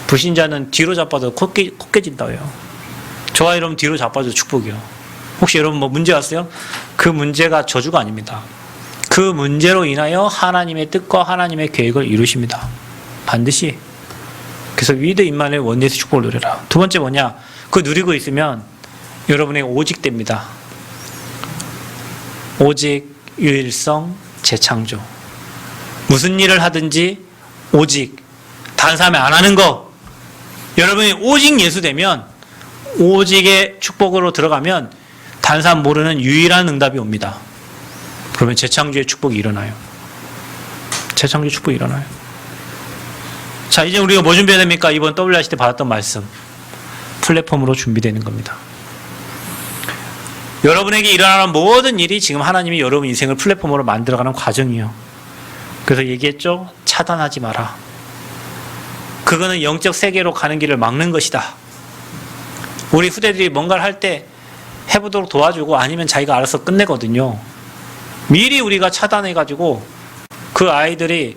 불신자는 뒤로 자빠도 코 깨진다고요. 저와 여러분 뒤로 자빠도 축복이요. 혹시 여러분 문제 왔어요? 그 문제가 저주가 아닙니다. 그 문제로 인하여 하나님의 뜻과 하나님의 계획을 이루십니다. 반드시. 그래서 위드 임마누엘 원네스 축복을 누려라. 두 번째 뭐냐? 그거 누리고 있으면 여러분에게 오직 됩니다. 오직, 유일성, 재창조. 무슨 일을 하든지 오직. 다른 사람이 안 하는 거. 여러분이 오직 예수 되면 오직의 축복으로 들어가면 다른 사람 모르는 유일한 응답이 옵니다. 그러면 재창조의 축복이 일어나요. 재창조의 축복이 일어나요. 자, 이제 우리가 뭐 준비해야 됩니까? 이번 WRC 때 받았던 말씀. 플랫폼으로 준비되는 겁니다. 여러분에게 일어나는 모든 일이 지금 하나님이 여러분 인생을 플랫폼으로 만들어가는 과정이에요. 그래서 얘기했죠? 차단하지 마라. 그거는 영적 세계로 가는 길을 막는 것이다. 우리 후대들이 뭔가를 할 때 해보도록 도와주고 아니면 자기가 알아서 끝내거든요. 미리 우리가 차단해가지고 그 아이들이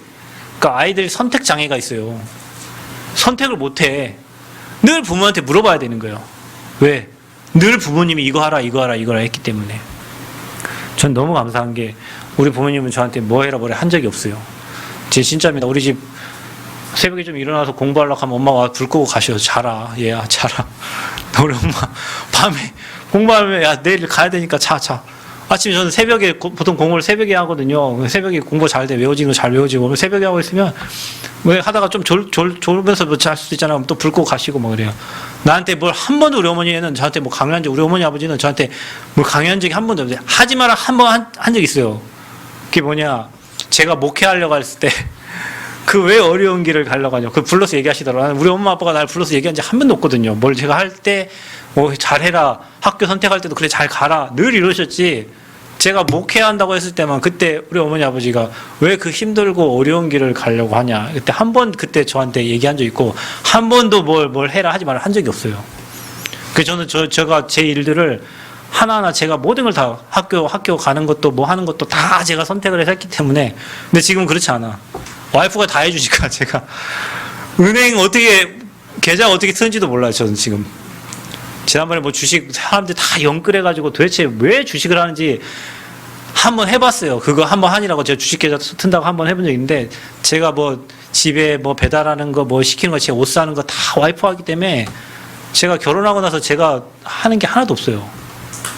선택 장애가 있어요. 선택을 못해. 늘 부모한테 물어봐야 되는 거예요. 왜? 늘 부모님이 이거 하라 했기 때문에. 전 너무 감사한 게 우리 부모님은 저한테 뭐 해라 한 적이 없어요. 진짜입니다. 우리 집 새벽에 좀 일어나서 공부하려고 하면 엄마가 불 끄고 가셔. 자라. 얘야, 자라. 우리 엄마 밤에 공부하면 야, 내일 가야 되니까 자. 아침에 저는 새벽에 보통 공부를 새벽에 하거든요. 새벽에 공부 잘 돼. 외워지는 거 잘 외워지고. 새벽에 하고 있으면 왜 하다가 좀 졸면서 잘 수도 있잖아요. 그럼 또 불 끄고 가시고 막 그래요. 나한테 뭘 한 번도 우리 어머니는 저한테 뭐 강요한 적, 우리 어머니 아버지는 저한테 뭘 강요한 적이 한 번도 없어요. 하지 마라 한 번 한 적 있어요. 그게 뭐냐? 제가 목회하려고 했을 때 그 왜 어려운 길을 가려고 하냐. 그 불러서 얘기하시더라고요. 우리 엄마 아빠가 날 불러서 얘기한 적 한 번도 없거든요. 뭘 제가 할 때 잘해라. 학교 선택할 때도 그래 잘 가라. 늘 이러셨지. 제가 목회한다고 했을 때만 그때 우리 어머니 아버지가 왜 그 힘들고 어려운 길을 가려고 하냐. 그때 한 번 그때 저한테 얘기한 적 있고 한 번도 뭘 해라 하지 마라 한 적이 없어요. 그래서 저는 제가 제 일들을 하나하나 제가 모든 걸 다 학교 가는 것도 뭐 하는 것도 다 제가 선택을 해서 했기 때문에. 근데 지금은 그렇지 않아. 와이프가 다 해주니까 제가 은행 어떻게, 계좌 어떻게 쓰는지도 몰라요, 저는 지금. 지난번에 뭐 주식 사람들 다 영끌해가지고 도대체 왜 주식을 하는지 한번 해봤어요. 그거 한번 하니라고 제가 주식 계좌 튼다고 한번 해본 적 있는데, 제가 뭐 집에 뭐 배달하는 거 뭐 시키는 거, 제가 옷 사는 거 다 와이프 하기 때문에 제가 결혼하고 나서 제가 하는 게 하나도 없어요.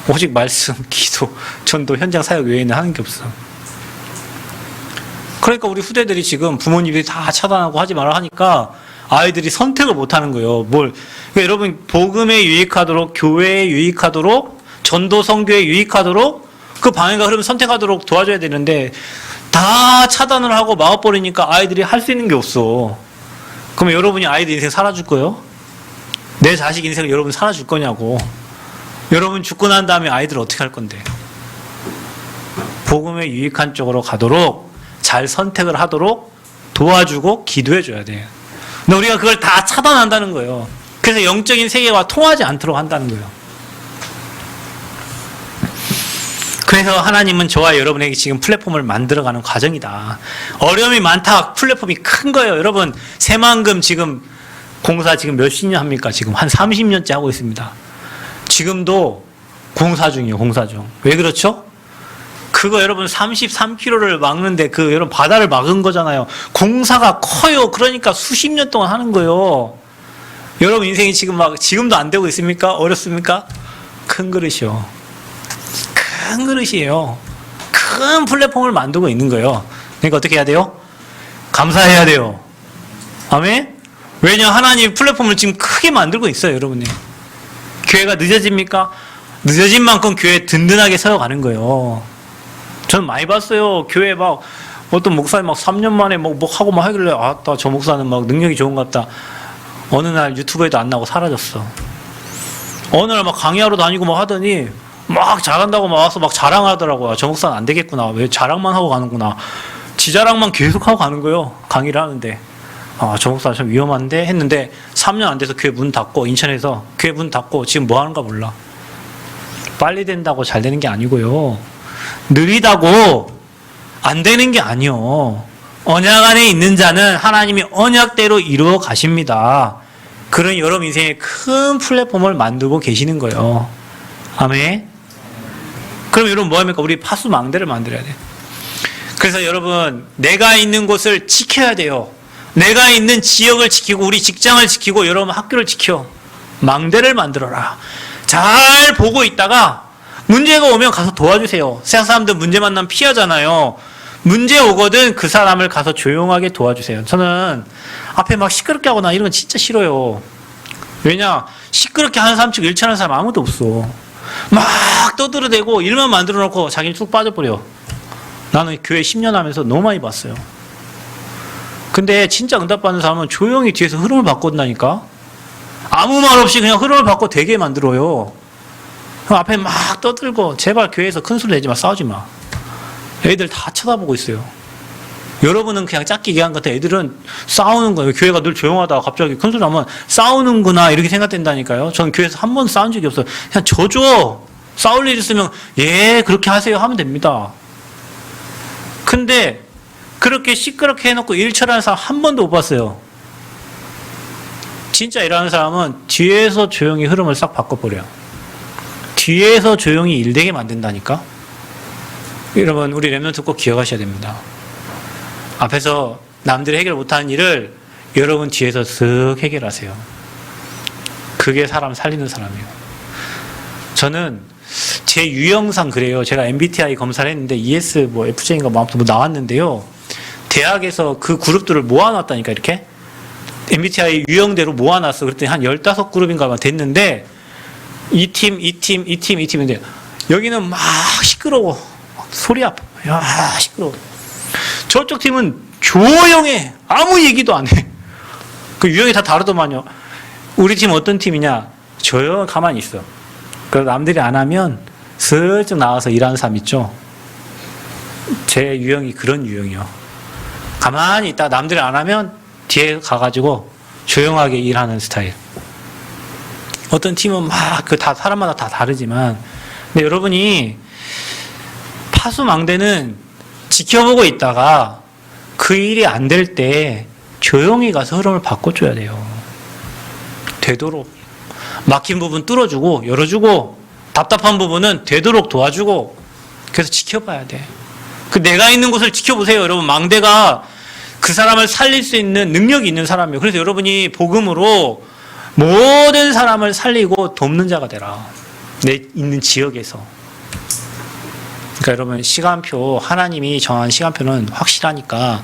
오직 말씀, 기도, 전도, 현장 사역 외에는 하는 게 없어. 그러니까 우리 후대들이 지금 부모님들이 다 차단하고 하지 말라 하니까 아이들이 선택을 못 하는 거예요. 그러니까 여러분, 복음에 유익하도록, 교회에 유익하도록, 전도 선교에 유익하도록 그 방향과 흐름을 선택하도록 도와줘야 되는데 다 차단을 하고 막아버리니까 아이들이 할 수 있는 게 없어. 그러면 여러분이 아이들 인생 살아줄 거예요? 내 자식 인생을 여러분 살아줄 거냐고. 여러분 죽고 난 다음에 아이들 어떻게 할 건데. 복음에 유익한 쪽으로 가도록 잘 선택을 하도록 도와주고 기도해 줘야 돼요. 근데 우리가 그걸 다 차단한다는 거예요. 그래서 영적인 세계와 통하지 않도록 한다는 거예요. 그래서 하나님은 저와 여러분에게 지금 플랫폼을 만들어가는 과정이다. 어려움이 많다. 플랫폼이 큰 거예요. 여러분, 새만금 지금 공사 지금 몇십 년 합니까? 지금 한 30년째 하고 있습니다. 지금도 공사 중이에요. 공사 중. 왜 그렇죠? 그거 여러분 33km를 막는데 여러분 바다를 막은 거잖아요. 공사가 커요. 그러니까 수십 년 동안 하는 거예요. 여러분 인생이 지금도 안 되고 있습니까? 어렵습니까? 큰 그릇이요. 큰 그릇이에요. 큰 플랫폼을 만들고 있는 거예요. 그러니까 어떻게 해야 돼요? 감사해야 돼요. 아멘? 왜냐, 하나님 플랫폼을 지금 크게 만들고 있어요, 여러분이. 교회가 늦어집니까? 늦어진 만큼 교회 든든하게 세워가는 거예요. 저는 많이 봤어요. 교회 어떤 목사님 3년 만에 뭐 하고 하길래, 아따, 저 목사는 능력이 좋은가 보다. 어느 날 유튜브에도 안 나오고 사라졌어. 어느 날 강의하러 다니고 하더니, 잘한다고 와서 자랑하더라고요. 저 목사는 안 되겠구나. 왜 자랑만 하고 가는구나. 지 자랑만 계속 하고 가는 거예요. 강의를 하는데. 저 목사 좀 위험한데 했는데 3년 안 돼서 교회 문 닫고, 인천에서 교회 문 닫고 지금 뭐 하는가 몰라. 빨리 된다고 잘 되는 게 아니고요. 느리다고 안 되는 게 아니요. 언약 안에 있는 자는 하나님이 언약대로 이루어 가십니다. 그런 여러분 인생에 큰 플랫폼을 만들고 계시는 거예요. 아멘. 그럼 여러분 뭐 합니까? 우리 파수망대를 만들어야 돼요. 그래서 여러분, 내가 있는 곳을 지켜야 돼요. 내가 있는 지역을 지키고, 우리 직장을 지키고, 여러분 학교를 지켜. 망대를 만들어라. 잘 보고 있다가 문제가 오면 가서 도와주세요. 세상 사람들 문제 만나면 피하잖아요. 문제 오거든 그 사람을 가서 조용하게 도와주세요. 저는 앞에 시끄럽게 하거나 이런 건 진짜 싫어요. 왜냐? 시끄럽게 하는 사람 치고 일처하는 사람 아무도 없어. 떠들어대고 일만 만들어 놓고 자기는 쑥 빠져버려. 나는 교회 10년 하면서 너무 많이 봤어요. 근데 진짜 응답받는 사람은 조용히 뒤에서 흐름을 바꾼다니까? 아무 말 없이 그냥 흐름을 바꿔 되게 만들어요. 그럼 앞에 떠들고, 제발 교회에서 큰 소리 내지 마, 싸우지 마. 애들 다 쳐다보고 있어요. 여러분은 그냥 짝기 얘기한 것 같아. 애들은 싸우는 거예요. 교회가 늘 조용하다가 갑자기 큰 소리 나면 싸우는구나 이렇게 생각된다니까요. 저는 교회에서 한 번도 싸운 적이 없어요. 그냥 져줘. 싸울 일 있으면 그렇게 하세요 하면 됩니다. 근데 그렇게 시끄럽게 해놓고 일처리하는 사람 한 번도 못 봤어요. 진짜 일하는 사람은 뒤에서 조용히 흐름을 싹 바꿔버려요. 뒤에서 조용히 일되게 만든다니까. 여러분, 우리 렘넌트 꼭 기억하셔야 됩니다. 앞에서 남들이 해결 못하는 일을 여러분 뒤에서 쓱 해결하세요. 그게 사람 살리는 사람이에요. 저는 제 유형상 그래요. 제가 MBTI 검사를 했는데 ES FJ인가 아무튼 나왔는데요. 대학에서 그 그룹들을 모아놨다니까, 이렇게. MBTI 유형대로 모아놨어. 그랬더니 한 15그룹인가 됐는데, 이 팀인데, 여기는 시끄러워. 소리 아파. 시끄러워. 저쪽 팀은 조용해. 아무 얘기도 안 해. 그 유형이 다 다르더만요. 우리 팀 어떤 팀이냐? 조용 가만히 있어. 그래서 남들이 안 하면 슬쩍 나와서 일하는 사람 있죠. 제 유형이 그런 유형이요. 가만히 있다 남들이 안 하면 뒤에 가가지고 조용하게 일하는 스타일. 어떤 팀은 다 사람마다 다 다르지만, 근데 여러분이 파수망대는 지켜보고 있다가 그 일이 안 될 때 조용히 가서 흐름을 바꿔줘야 돼요. 되도록. 막힌 부분 뚫어주고 열어주고 답답한 부분은 되도록 도와주고 그래서 지켜봐야 돼. 그 내가 있는 곳을 지켜보세요. 여러분, 망대가 그 사람을 살릴 수 있는 능력이 있는 사람이에요. 그래서 여러분이 복음으로 모든 사람을 살리고 돕는 자가 되라. 내 있는 지역에서. 그러니까 여러분, 시간표, 하나님이 정한 시간표는 확실하니까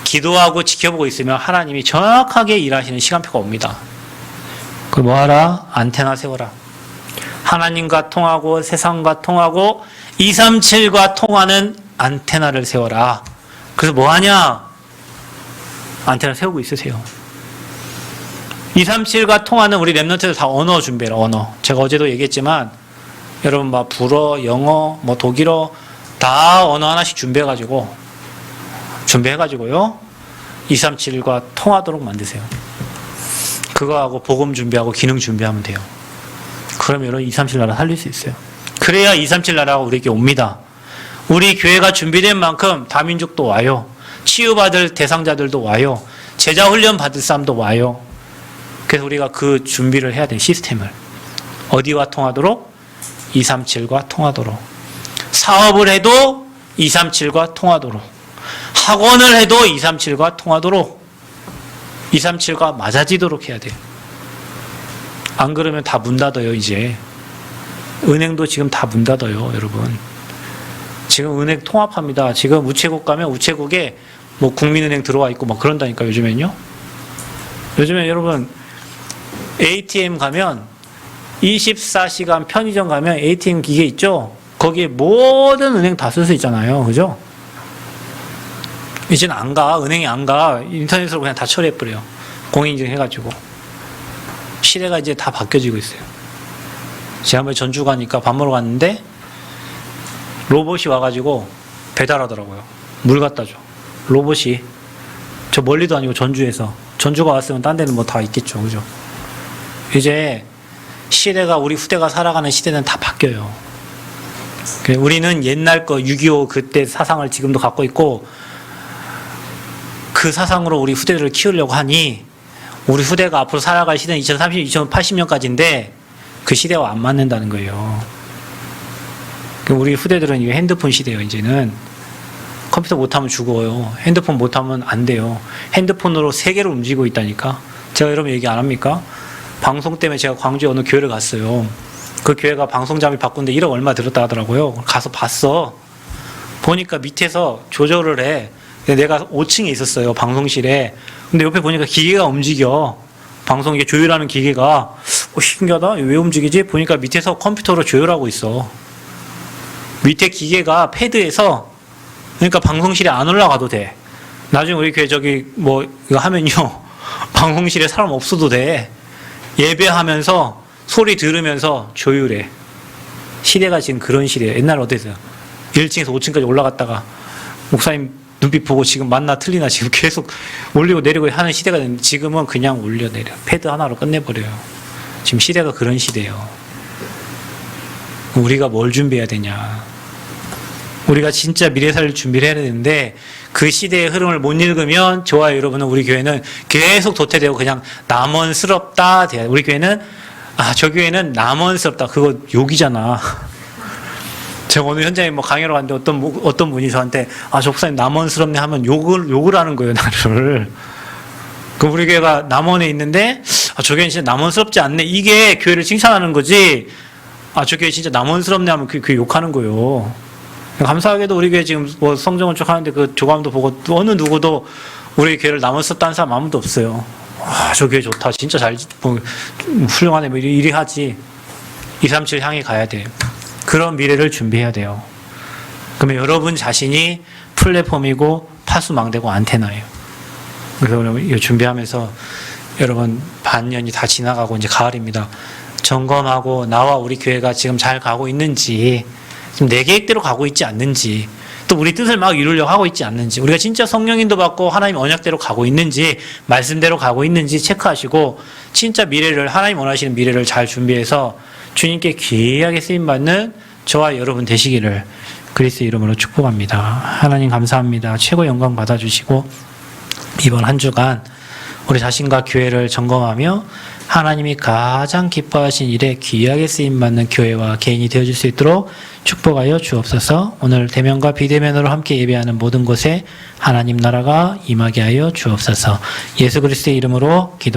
기도하고 지켜보고 있으면 하나님이 정확하게 일하시는 시간표가 옵니다. 그걸 뭐 하라? 안테나 세워라. 하나님과 통하고 세상과 통하고 237과 통하는 안테나를 세워라. 그래서 뭐 하냐? 안테나 세우고 있으세요. 237과 통하는 우리 랩런트들 다 언어 준비해라. 언어. 제가 어제도 얘기했지만 여러분 막 불어, 영어, 뭐 독일어 다 언어 하나씩 준비해가지고요. 237과 통하도록 만드세요. 그거하고 복음 준비하고 기능 준비하면 돼요. 그러면 여러분 237 나라 살릴 수 있어요. 그래야 237 나라가 우리에게 옵니다. 우리 교회가 준비된 만큼 다민족도 와요. 치유받을 대상자들도 와요. 제자 훈련 받을 사람도 와요. 그래서 우리가 그 준비를 해야 돼. 시스템을. 어디와 통하도록? 237과 통하도록. 사업을 해도 237과 통하도록. 학원을 해도 237과 통하도록. 237과 맞아지도록 해야 돼요. 안 그러면 다 문 닫아요, 이제. 은행도 지금 다 문 닫아요, 여러분. 지금 은행 통합합니다. 지금 우체국 가면 우체국에 뭐 국민은행 들어와 있고 막 그런다니까, 요즘엔요. 요즘엔 여러분, ATM 가면 24시간 편의점 가면 ATM 기계 있죠? 거기에 모든 은행 다 쓸 수 있잖아요. 그죠? 이제는 안 가. 은행에 안 가. 인터넷으로 그냥 다 처리해버려요. 공인인증 해가지고. 시대가 이제 다 바뀌어지고 있어요. 지난번에 전주 가니까 밥 먹으러 갔는데 로봇이 와가지고 배달하더라고요. 물 갖다 줘. 로봇이. 저 멀리도 아니고 전주에서. 전주가 왔으면 딴 데는 뭐 다 있겠죠. 그죠? 이제 시대가 우리 후대가 살아가는 시대는 다 바뀌어요. 우리는 옛날 거 6.25 그때 사상을 지금도 갖고 있고 그 사상으로 우리 후대들을 키우려고 하니 우리 후대가 앞으로 살아갈 시대는 2030, 2080년까지인데 그 시대와 안 맞는다는 거예요. 우리 후대들은 이게 핸드폰 시대예요. 이제는 컴퓨터 못하면 죽어요. 핸드폰 못하면 안 돼요. 핸드폰으로 세계를 움직이고 있다니까. 제가 여러분 얘기 안 합니까? 방송 때문에 제가 광주에 어느 교회를 갔어요. 그 교회가 방송 장비 바꾼데 1억 얼마 들었다 하더라고요. 가서 봤어. 보니까 밑에서 조절을 해. 내가 5층에 있었어요. 방송실에. 근데 옆에 보니까 기계가 움직여. 방송 이게 조율하는 기계가. 신기하다. 왜 움직이지? 보니까 밑에서 컴퓨터로 조율하고 있어. 밑에 기계가 패드에서 그러니까 방송실에 안 올라가도 돼. 나중에 우리 교회 저기 뭐 이거 하면요. 방송실에 사람 없어도 돼. 예배하면서 소리 들으면서 조율해. 시대가 지금 그런 시대예요. 옛날 어땠어요? 1층에서 5층까지 올라갔다가 목사님 눈빛 보고 지금 맞나 틀리나 지금 계속 올리고 내리고 하는 시대가 됐는데 지금은 그냥 올려내려. 패드 하나로 끝내버려요. 지금 시대가 그런 시대예요. 우리가 뭘 준비해야 되냐. 우리가 진짜 미래 살 준비를 해야 되는데 그 시대의 흐름을 못 읽으면 저와 여러분은 우리 교회는 계속 도태되고 그냥 남원스럽다. 우리 교회는 저 교회는 남원스럽다. 그거 욕이잖아. 제가 오늘 현장에 뭐 강의로 갔는데 어떤 분이 저한테 저 목사님 남원스럽네 하면 욕을 하는 거예요, 나를. 그 우리 교회가 남원에 있는데 저 교회는 진짜 남원스럽지 않네. 이게 교회를 칭찬하는 거지. 저 교회 진짜 남원스럽네 하면 그게 욕하는 거예요. 감사하게도 우리 교회 지금 뭐 성정을 하는데 그 조감도 보고 또 어느 누구도 우리 교회를 남원스럽다는 사람 아무도 없어요. 저 교회 좋다. 진짜 훌륭하네. 뭐 이리 하지. 237 향해 가야 돼. 그런 미래를 준비해야 돼요. 그러면 여러분 자신이 플랫폼이고 파수망대고 안테나예요. 그래서 이거 준비하면서 여러분 반년이 다 지나가고 이제 가을입니다. 점검하고 나와 우리 교회가 지금 잘 가고 있는지, 지금 내 계획대로 가고 있지 않는지, 또 우리 뜻을 막 이루려고 하고 있지 않는지, 우리가 진짜 성령인도 받고 하나님 언약대로 가고 있는지, 말씀대로 가고 있는지 체크하시고 진짜 미래를, 하나님 원하시는 미래를 잘 준비해서 주님께 귀하게 쓰임받는 저와 여러분 되시기를 그리스도의 이름으로 축복합니다. 하나님 감사합니다. 최고 영광 받아주시고 이번 한 주간 우리 자신과 교회를 점검하며 하나님이 가장 기뻐하신 일에 귀하게 쓰임받는 교회와 개인이 되어줄 수 있도록 축복하여 주옵소서. 오늘 대면과 비대면으로 함께 예배하는 모든 곳에 하나님 나라가 임하게 하여 주옵소서. 예수 그리스도의 이름으로 기도합니다.